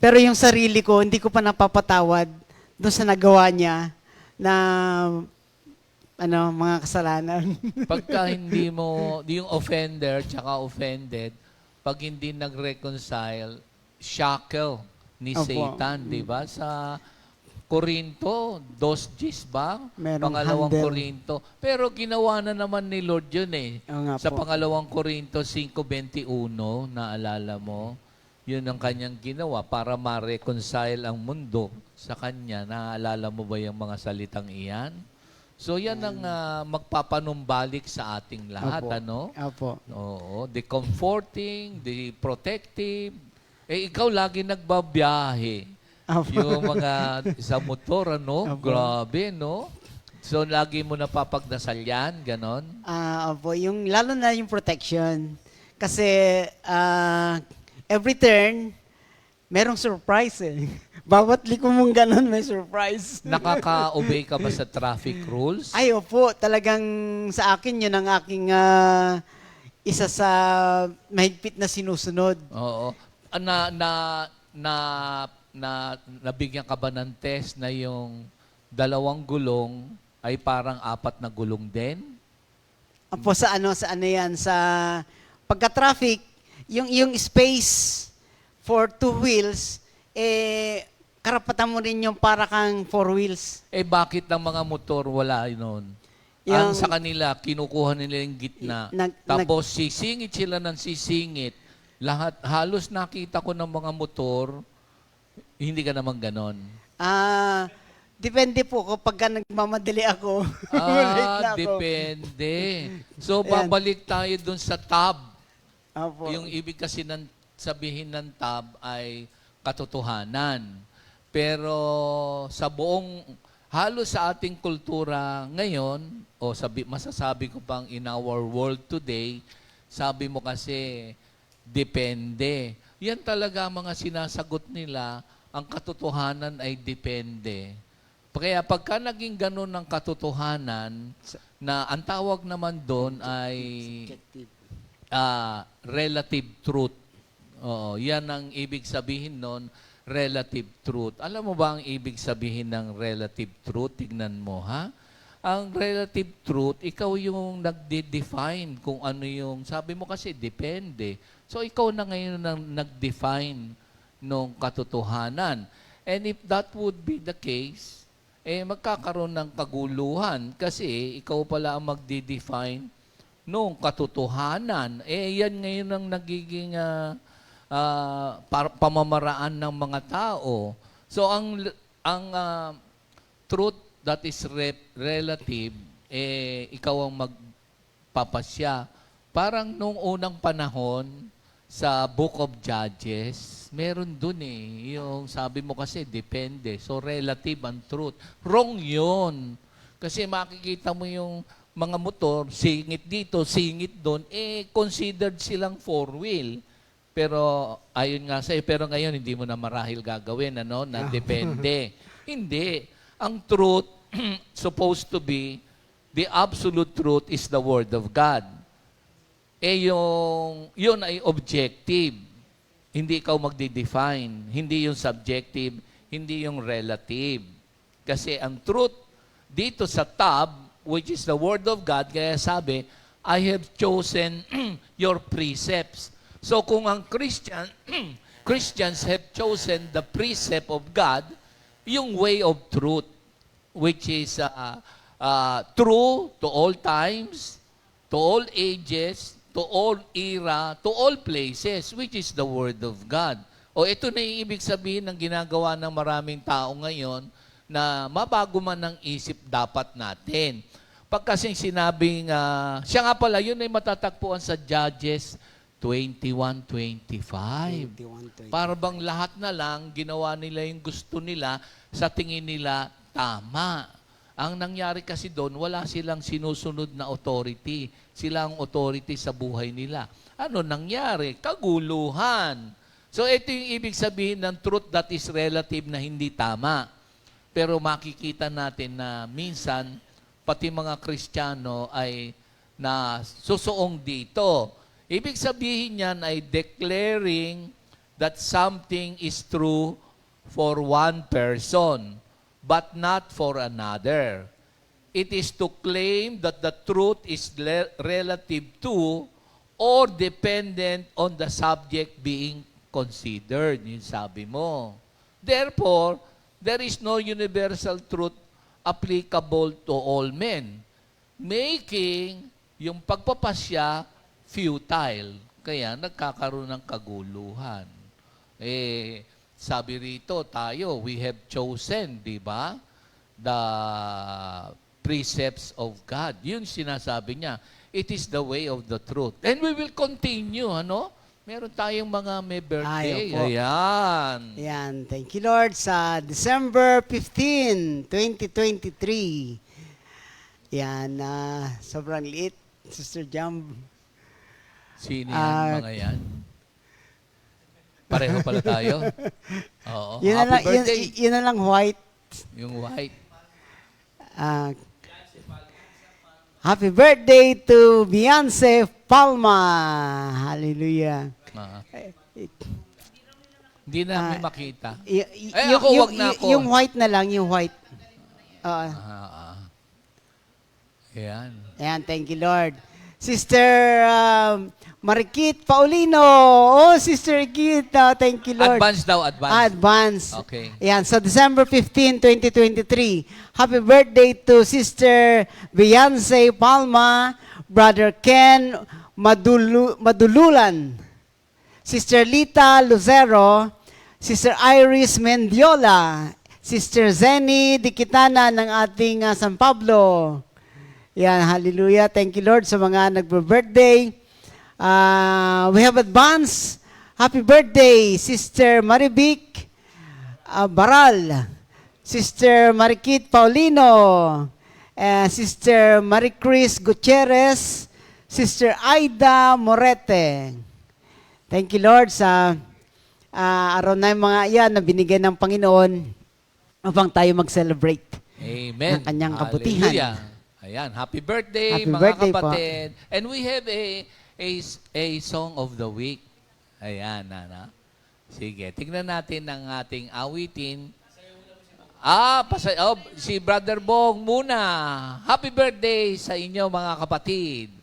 Pero yung sarili ko, hindi ko pa napapatawad doon sa nagawa niya na mga kasalanan. Pagka hindi mo, yung offender tsaka offended, pag hindi nag-reconcile, shackle ni Opo. Satan, di ba? Sa Korinto, 2:10 ba? Merong Pangalawang handle. Korinto. Pero ginawa na naman ni Lord yun eh. Oo nga Sa po. pangalawang Korinto 5:21, naalala mo, yun ang kanyang ginawa para ma-reconcile ang mundo sa kanya. Naalala mo ba yung mga salitang iyan? So yan ang magpapanumbalik sa ating lahat, Opo. ano? Opo. Oo, the comforting, the protective. Eh, ikaw lagi nagbabiyahe. Opo. Yung mga sa motor, ano? Opo. Grabe, no? So, lagi mo napapagdasal yan, ganon? Opo, yung, lalo na yung protection. Kasi every turn, merong surprise eh. Bawat liko mong ganun, may surprise. Nakaka-obey ka ba sa traffic rules? Ay, opo, talagang sa akin yun ang aking isa sa mahigpit na sinusunod. Oo. Nabigyan ka ba ng test na yung 2 gulong ay parang 4 na gulong din? Opo, sa ano yan, sa pagka-traffic, yung space for 2 wheels, karapatan mo rin yung para kang 4 wheels. Eh, bakit ang mga motor wala yun? Ang sa kanila, kinukuha nila yung gitna. Tapos sisingit sila ng sisingit. Lahat, halos nakita ko ng mga motor, hindi ka naman ganon. Depende po kapag nagmamadali ako. Late na ako. Depende. So, Ayan. babalik tayo dun sa tab. Opo. Yung ibig kasi sabihin ng tab ay katotohanan. Pero sa buong, halos sa ating kultura ngayon, o masasabi ko pang in our world today, sabi mo kasi, depende. Yan talaga ang mga sinasagot nila, ang katotohanan ay depende. Kaya pagka naging ganun ng katotohanan, na ang tawag naman doon ay relative truth. Oo, yan ang ibig sabihin nun, relative truth. Alam mo ba ang ibig sabihin ng relative truth? Tignan mo, ha? Ang relative truth, ikaw yung nagde-define kung ano yung, sabi mo kasi, depende. So, ikaw na ngayon ang nag-define ng katotohanan. And if that would be the case, magkakaroon ng kaguluhan kasi ikaw pala ang magde-define nung katotohanan. Yan ngayon ang nagiging pamamaraan ng mga tao. So, ang truth that is relative, ikaw ang magpapasya. Parang nung unang panahon, sa Book of Judges, meron dun yung sabi mo kasi, depende. So, relative ang truth. Wrong yun. Kasi makikita mo yung mga motor, singit dito, singit doon, considered silang four-wheel. Pero, ayun nga sa'yo, pero ngayon, hindi mo na marahil gagawin, ano, na depende. Hindi. Ang truth, supposed to be, the absolute truth is the Word of God. Yun ay objective. Hindi ikaw magde-define. Hindi yung subjective, hindi yung relative. Kasi ang truth, dito sa tab, which is the Word of God, kaya sabi, I have chosen your precepts. So kung ang Christians have chosen the precept of God, yung way of truth, which is true to all times, to all ages, to all era, to all places, which is the Word of God. Ito na yung ibig sabihin ng ginagawa ng maraming tao ngayon na mabago man ng isip dapat natin. Pag kasing sinabing, siya nga pala, yun ay matatagpuan sa Judges 21:25. Para bang lahat na lang, ginawa nila yung gusto nila, sa tingin nila, tama. Ang nangyari kasi doon, wala silang sinusunod na authority. Sila ang authority sa buhay nila. Ano nangyari? Kaguluhan. So ito yung ibig sabihin ng truth that is relative na hindi tama. Pero makikita natin na minsan, pati mga Kristiyano ay nasusuong dito. Ibig sabihin niyan ay declaring that something is true for one person, but not for another. It is to claim that the truth is relative to or dependent on the subject being considered. Yun sabi mo. Therefore, there is no universal truth applicable to all men, making yung pagpapasya futile. Kaya nagkakaroon ng kaguluhan. Sabi rito tayo, we have chosen, di ba? The precepts of God. Yun sinasabi niya. It is the way of the truth. And we will continue, ano? Meron tayong mga may birthday. Opo. Ayan. Ayan, thank you Lord. Sa December 15, 2023. Ayan, sobrang liit, Sister Jam. Sino yan, mga yan? Pareho pala tayo. Oo. Yun na Happy lang, birthday. yun na lang white. Yung white. Happy birthday to Beyonce Palma. Hallelujah. Hindi namin makita. Yung, ako, wag na ako. Yung white na lang, yung white. Ayan. Ayan, thank you Lord. Sister Marikit Paulino. Oh, Sister Kit. Thank you Lord. Advance daw, advance. Advance. Okay. Ayan, so December 15, 2023. Happy birthday to Sister Beyonce Palma, Brother Ken Madululan, Sister Lita Lucero, Sister Iris Mendiola, Sister Zenny Dikitana ng ating San Pablo. Yan, hallelujah. Thank you Lord sa mga nagbe-birthday. We have advance. Happy birthday, Sister Maribic Baral, Sister Marikit Paulino, Sister Maricris Gutierrez, Sister Aida Morete. Thank you Lord sa araw na yung mga yan na binigay ng Panginoon upang tayo mag-celebrate Amen. ng kanyang kabutihan. Hallelujah. Ayan, happy birthday, Happy mga birthday po. kapatid. And we have a song of the week. Ayan, Nana. Sige, tignan natin ang ating awitin. Si Brother Bong muna. Happy birthday sa inyo, mga kapatid.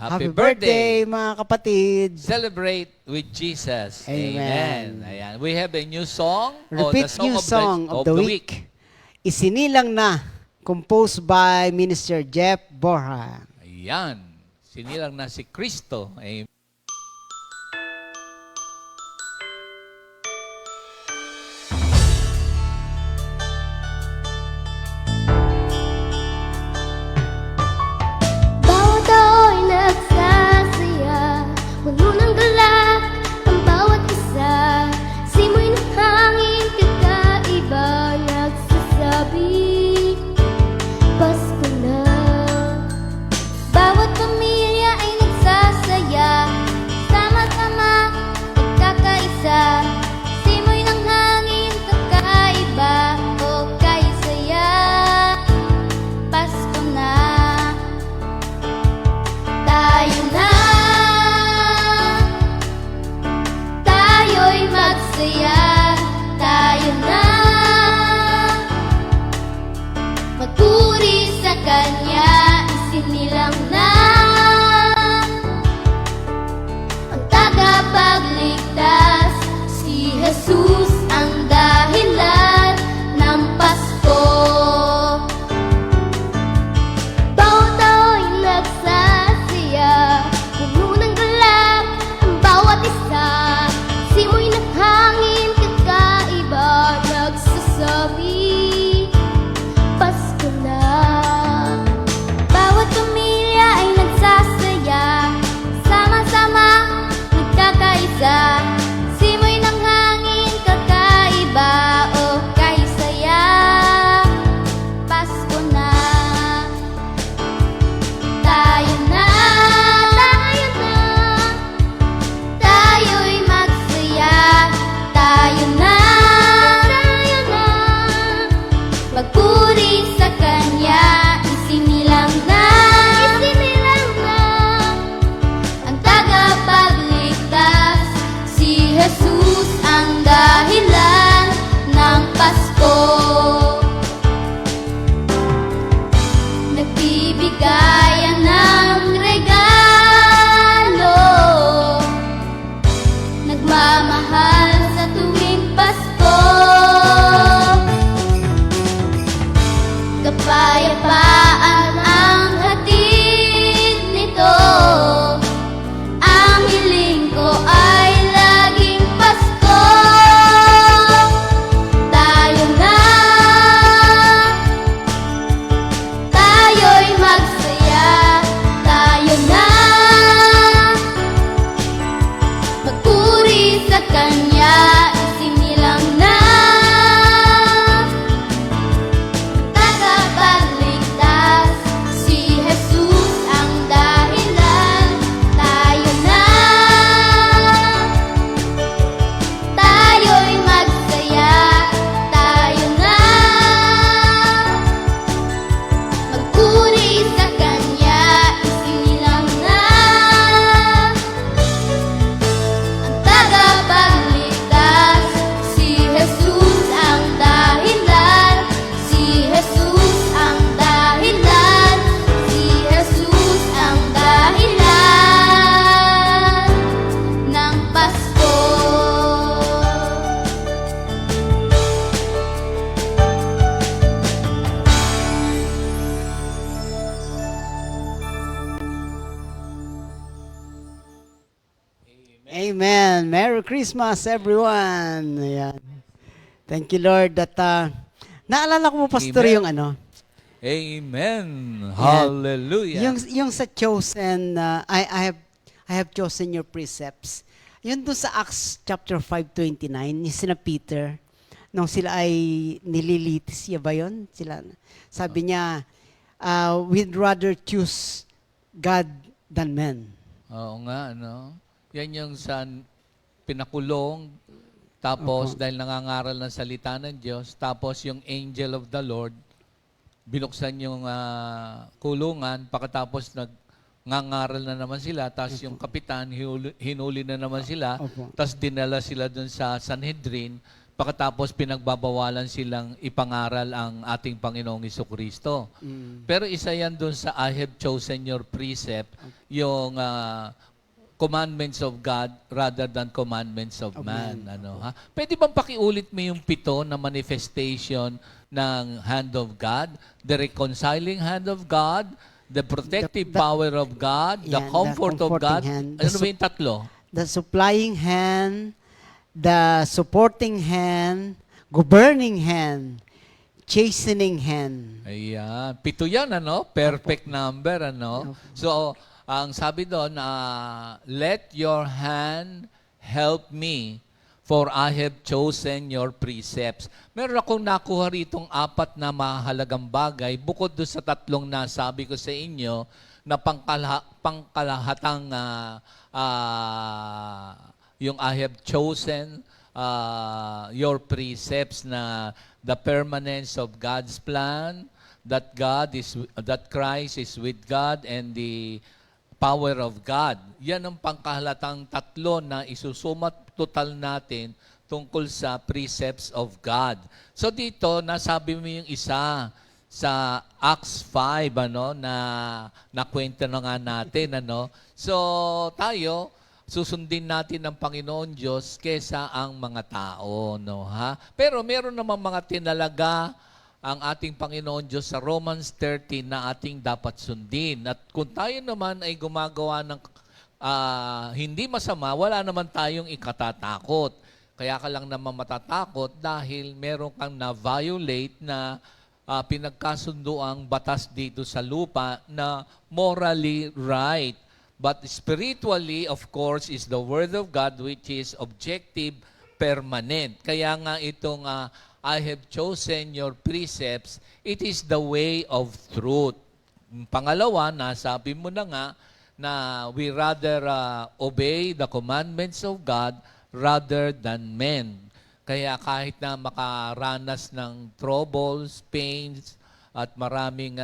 Happy birthday, mga kapatid. Celebrate with Jesus. Amen. Ayan. We have a new song. Repeat new song of the week. Isinilang na, composed by Minister Jeff Borja. Ayan. Sinilang na si Kristo. Amen. Bawat tao'y nagsasaya, puno ng galak ang bawat isa. Simoy ng hangin, kakaiba, nagsasabi, Pasko na. Bawat pamilya ay nagsasaya, Christmas, everyone. Ayan. Thank you, Lord, that naalala ko po, Pastor, Amen. yung ano, Amen. Hallelujah. yung sa chosen, I have chosen your precepts. Yun doon sa Acts chapter 5:29, ni sina Peter, nung sila ay nililitis, ba yun? Sabi niya, we'd rather choose God than men. Oo nga, no? Yan yung sa pinakulong, tapos dahil nangangaral ng salita ng Diyos, tapos yung angel of the Lord, binuksan yung kulungan, pagkatapos nangangaral na naman sila, tapos yung kapitan, hinuli na naman sila, Opo. tapos dinala sila dun sa Sanhedrin, pagkatapos pinagbabawalan silang ipangaral ang ating Panginoong Jesucristo. Pero isa yan dun sa I have chosen your precept, yung commandments of God rather than commandments of man. Ano, ha? Pwede bang pakiulit mo yung 7 na manifestation ng hand of God? The reconciling hand of God, the protective power of God, the Yan, comfort the of God. comforting hand, Ano ba yung 3? the supplying hand, the supporting hand, governing hand, chastening hand. Ayan. 7 yan, ano? Perfect number, ano? So, ang sabi doon, let your hand help me, for I have chosen your precepts. Meron akong nakuha ritong 4 na mahalagang bagay, bukod doon sa 3 na sabi ko sa inyo, na pangkalahatang yung I have chosen your precepts, na the permanence of God's plan, that Christ is with God, and the power of God. Yan ang pangkahalatang 3 na isusumat total natin tungkol sa precepts of God. So dito, nasabi mo yung isa sa Acts 5, ano, na nakwento na nga natin, ano. So tayo, susundin natin ng Panginoon Diyos kesa ang mga tao, no, ha? Pero meron namang mga tinalaga ang ating Panginoon Diyos sa Romans 13 na ating dapat sundin. At kung tayo naman ay gumagawa ng hindi masama, wala naman tayong ikatatakot. Kaya ka lang naman matatakot dahil meron kang na-violate na pinagkasunduang batas dito sa lupa na morally right. But spiritually, of course, is the Word of God, which is objective, permanent. Kaya nga itong I have chosen your precepts, it is the way of truth. Pangalawa, nasabi mo na nga na we rather obey the commandments of God rather than men. Kaya kahit na makaranas ng troubles, pains, at maraming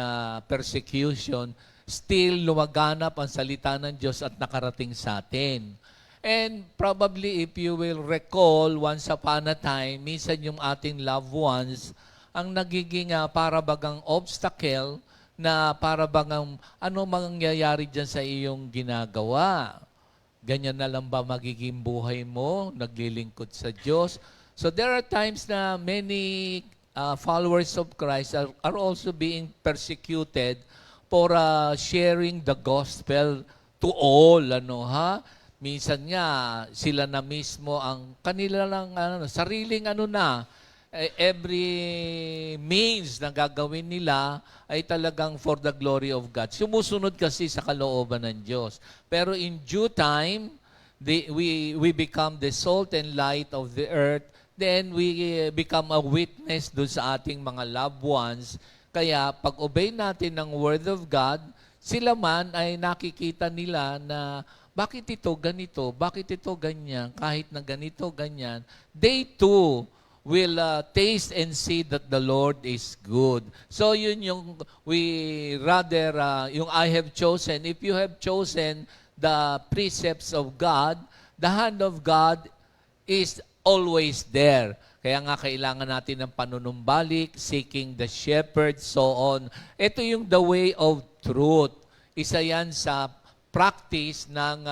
persecution, still lumaganap ang salita ng Diyos at nakarating sa atin. And probably if you will recall, once upon a time, minsan yung ating loved ones, ang nagiging para bagang obstacle na para bagang ano mangyayari dyan sa iyong ginagawa. Ganyan na lang ba magiging buhay mo, naglilingkod sa Diyos? So there are times na many followers of Christ are also being persecuted for sharing the gospel to all, ano, ha? Minsan nga, sila na mismo ang kanila lang sariling every means na gagawin nila ay talagang for the glory of God. Sumusunod kasi sa kalooban ng Diyos. Pero in due time, we become the salt and light of the earth. Then we become a witness doon sa ating mga loved ones. Kaya pag-obey natin ng Word of God, sila man ay nakikita nila na bakit ito ganito, bakit ito ganyan, kahit na ganito, ganyan, they too will taste and see that the Lord is good. So yun yung yung I have chosen. If you have chosen the precepts of God, the hand of God is always there. Kaya nga kailangan natin ng panunumbalik, seeking the shepherd, so on. Ito yung the way of truth. Isa yan sa practice ng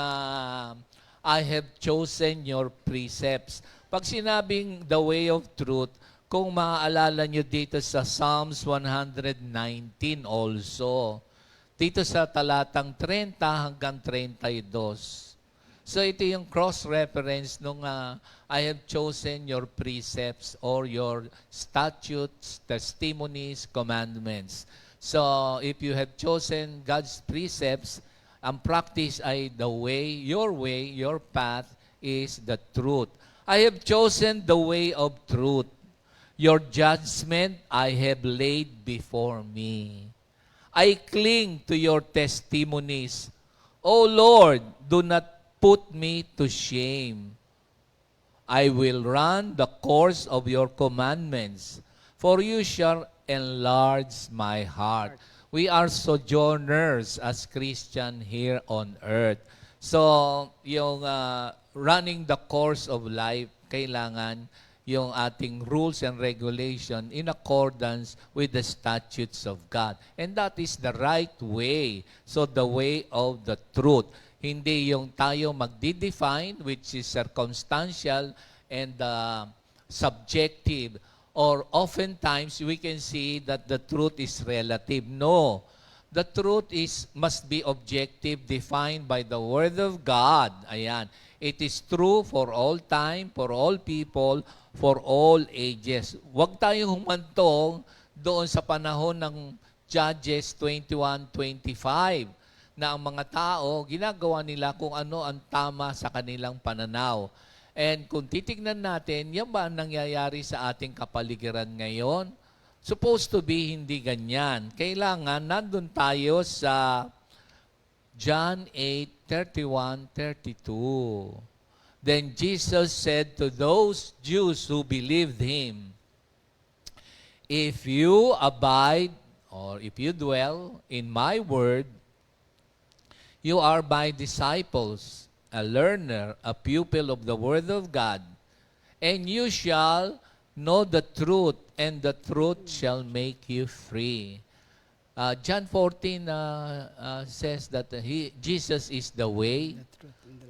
I have chosen your precepts. Pag sinabing the way of truth, kung maaalala nyo dito sa Psalms 119 also, dito sa talatang 30 hanggang 32. So ito yung cross-reference nung I have chosen your precepts or your statutes, testimonies, commandments. So if you have chosen God's precepts, ang practice ay the way, your path is the truth. I have chosen the way of truth. Your judgment I have laid before me. I cling to your testimonies. O Lord, do not put me to shame. I will run the course of your commandments, for you shall enlarge my heart. We are sojourners as Christian here on earth. So, yung running the course of life, kailangan yung ating rules and regulation in accordance with the statutes of God. And that is the right way. So, the way of the truth. Hindi yung tayo magdi-define, which is circumstantial and subjective. Or oftentimes, we can see that the truth is relative. No. The truth must be objective, defined by the Word of God. Ayan. It is true for all time, for all people, for all ages. Huwag tayong humantong doon sa panahon ng Judges 21:25 na ang mga tao, ginagawa nila kung ano ang tama sa kanilang pananaw. And kung titignan natin, yan ba ang nangyayari sa ating kapaligiran ngayon? Supposed to be hindi ganyan. Kailangan nandun tayo sa John 8:31-32. Then Jesus said to those Jews who believed him, if you abide or if you dwell in my word, you are my disciples, a learner, a pupil of the word of God, and you shall know the truth, and the truth shall make you free. John 14 says that Jesus is the way,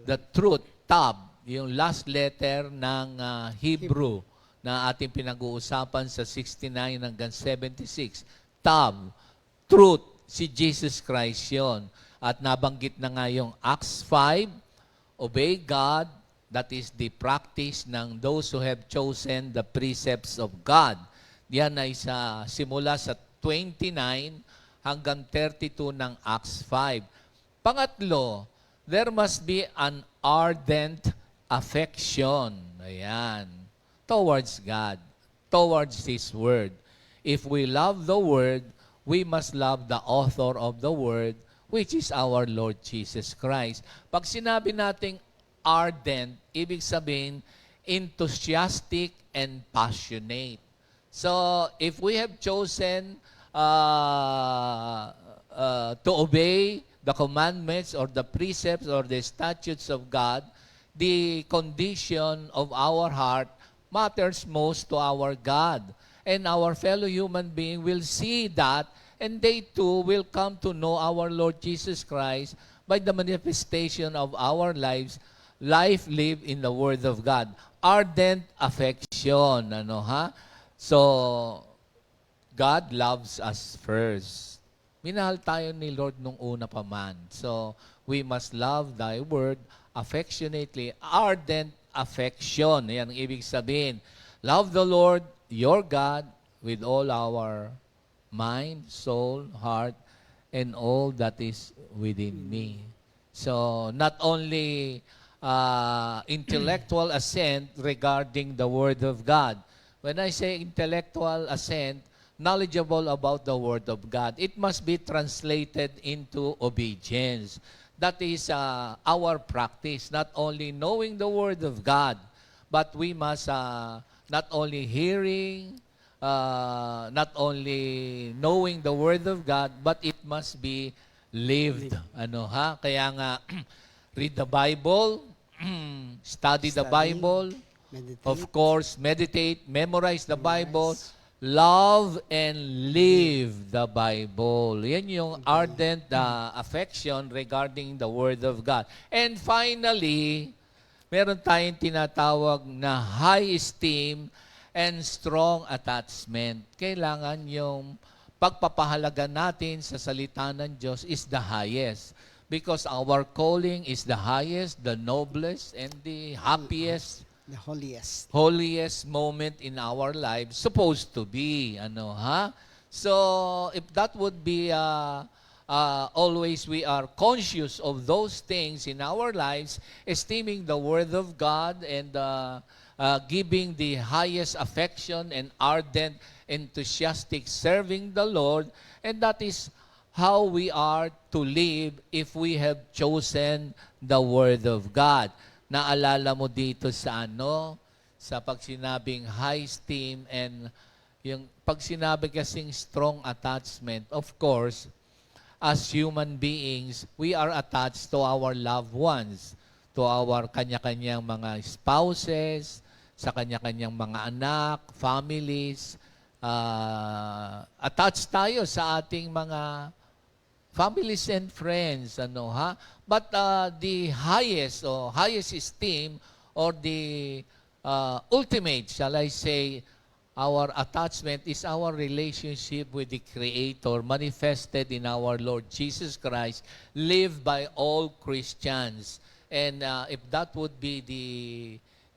the truth, Tab, yung last letter ng Hebrew na ating pinag-uusapan sa 69 hanggang 76. Tab, truth, si Jesus Christ yon. At nabanggit na nga yung Acts 5, obey God, that is the practice ng those who have chosen the precepts of God. Yan ay simula sa 29 hanggang 32 ng Acts 5. Pangatlo, there must be an ardent affection, ayan, towards God, towards His Word. If we love the Word, we must love the author of the Word, which is our Lord Jesus Christ. Pag sinabi nating ardent, ibig sabihin enthusiastic and passionate. So, if we have chosen to obey the commandments or the precepts or the statutes of God, the condition of our heart matters most to our God. And our fellow human being will see that, and they too will come to know our Lord Jesus Christ by the manifestation of our life lived in the Word of God. Ardent affection, So, God loves us first. Minahal tayo ni Lord nung una pa man. So, we must love Thy Word affectionately. Ardent affection. Yan ang ibig sabihin. Love the Lord, your God, with all our mind, soul, heart, and all that is within me. So, not only intellectual assent regarding the Word of God. When I say intellectual assent, knowledgeable about the Word of God, it must be translated into obedience. That is our practice, not only knowing the Word of God, but we must not only hearing, not only knowing the Word of God, but it must be lived. Kaya nga, read the Bible, study the Bible, Meditate. of course, meditate, memorize the Bible, love and live the Bible. Yan yung ardent affection regarding the Word of God. And finally, meron tayong tinatawag na high esteem and strong attachment. Kailangan yung pagpapahalaga natin sa salita ng Diyos is the highest. because our calling is the highest, the noblest, and the happiest, The holiest. holiest moment in our lives, supposed to be, ano, ha? So, if that would be, always we are conscious of those things in our lives, esteeming the Word of God and giving the highest affection and ardent, enthusiastic serving the Lord, and that is how we are to live if we have chosen the Word of God. Naalala mo dito sa sa pag sinabing high esteem and yung pag sinabi kasing strong attachment, of course, as human beings, we are attached to our loved ones, to our kanya-kanyang mga spouses, sa kanya-kanyang mga anak, families. Attached tayo sa ating mga families and friends, But the highest esteem or the ultimate, shall I say, our attachment is our relationship with the Creator manifested in our Lord Jesus Christ, lived by all Christians. And if that would be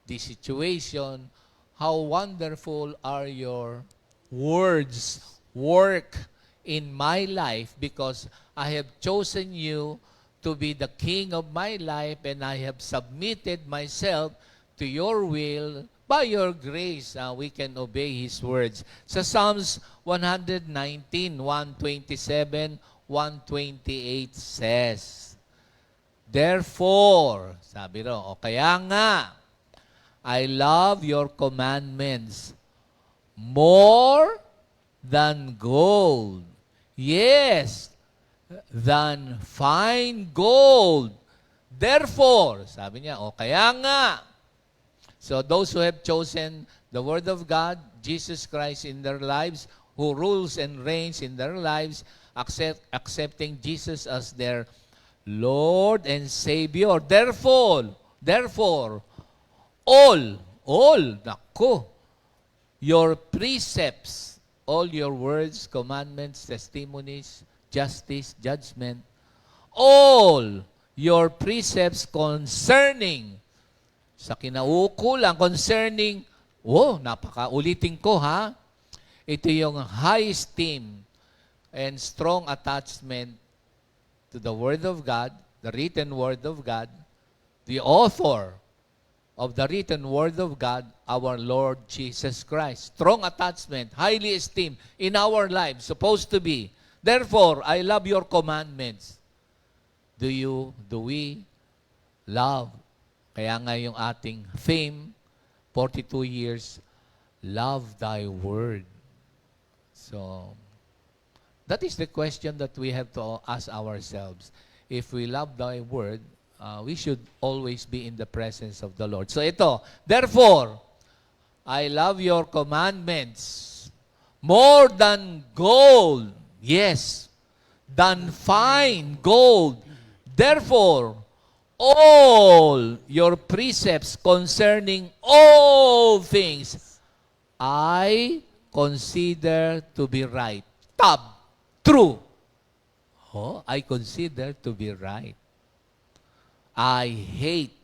the situation, how wonderful are your words work in my life, because I have chosen you to be the king of my life, and I have submitted myself to your will. By your grace, we can obey His words. Sa Psalms 119, 127, 128 says, Therefore, sabi ro, kaya nga, I love your commandments more than gold. Yes, than fine gold. Therefore, sabi niya, kaya nga. So those who have chosen the Word of God, Jesus Christ in their lives, who rules and reigns in their lives, accepting Jesus as their Lord and Savior. Therefore, your precepts, all your words, commandments, testimonies, justice, judgment, all your precepts concerning, sa kinaukulang, concerning, napakaulitin ko ha, ito yung high esteem and strong attachment to the Word of God, the written Word of God, the author of the written Word of God, our Lord Jesus Christ. Strong attachment, highly esteemed in our lives, supposed to be. Therefore, I love your commandments. Do we love? Kaya nga yung ating theme, 42 years, love thy word. So, that is the question that we have to ask ourselves. If we love thy word, we should always be in the presence of the Lord. So ito, therefore, I love your commandments more than gold. Yes, than fine gold. Therefore, all your precepts concerning all things, I consider to be right. True. I consider to be right. I hate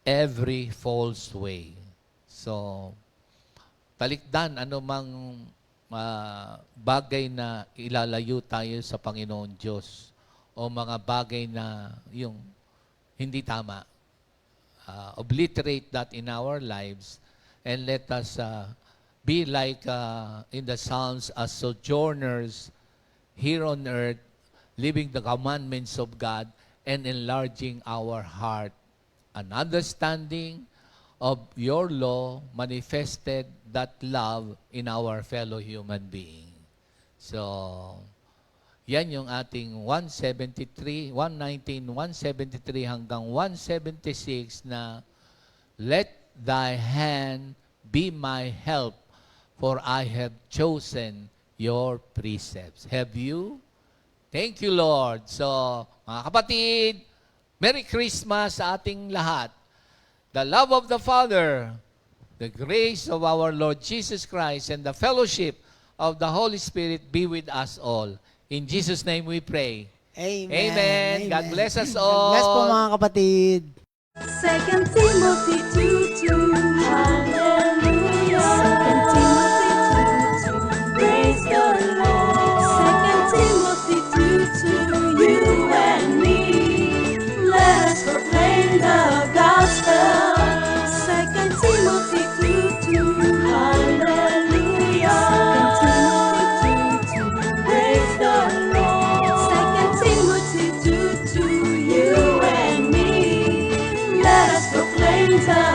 every false way. So, talikdan anumang bagay na ilalayo tayo sa Panginoon Diyos o mga bagay na yung hindi tama. Obliterate that in our lives and let us be like in the Psalms as sojourners here on earth, living the commandments of God and enlarging our heart, an understanding of your law manifested that love in our fellow human being. So, yan yung ating 119, 173 hanggang 176 na let thy hand be my help, for I have chosen your precepts. Have you? Thank you, Lord. So, mga kapatid, Merry Christmas sa ating lahat. The love of the Father, the grace of our Lord Jesus Christ, and the fellowship of the Holy Spirit be with us all. In Jesus' name we pray. Amen. Amen. God bless us God all. bless po mga kapatid. 2 Timothy 2:2. Hallelujah. 2 Timothy 2:2. Praise the Lord. 2 Timothy 2:2. You and me, let us proclaim the gospel. 2 Timothy 2:2. Hallelujah. 2 Timothy 2:2. Praise the Lord. 2 Timothy 2:2. You and me, let us proclaim the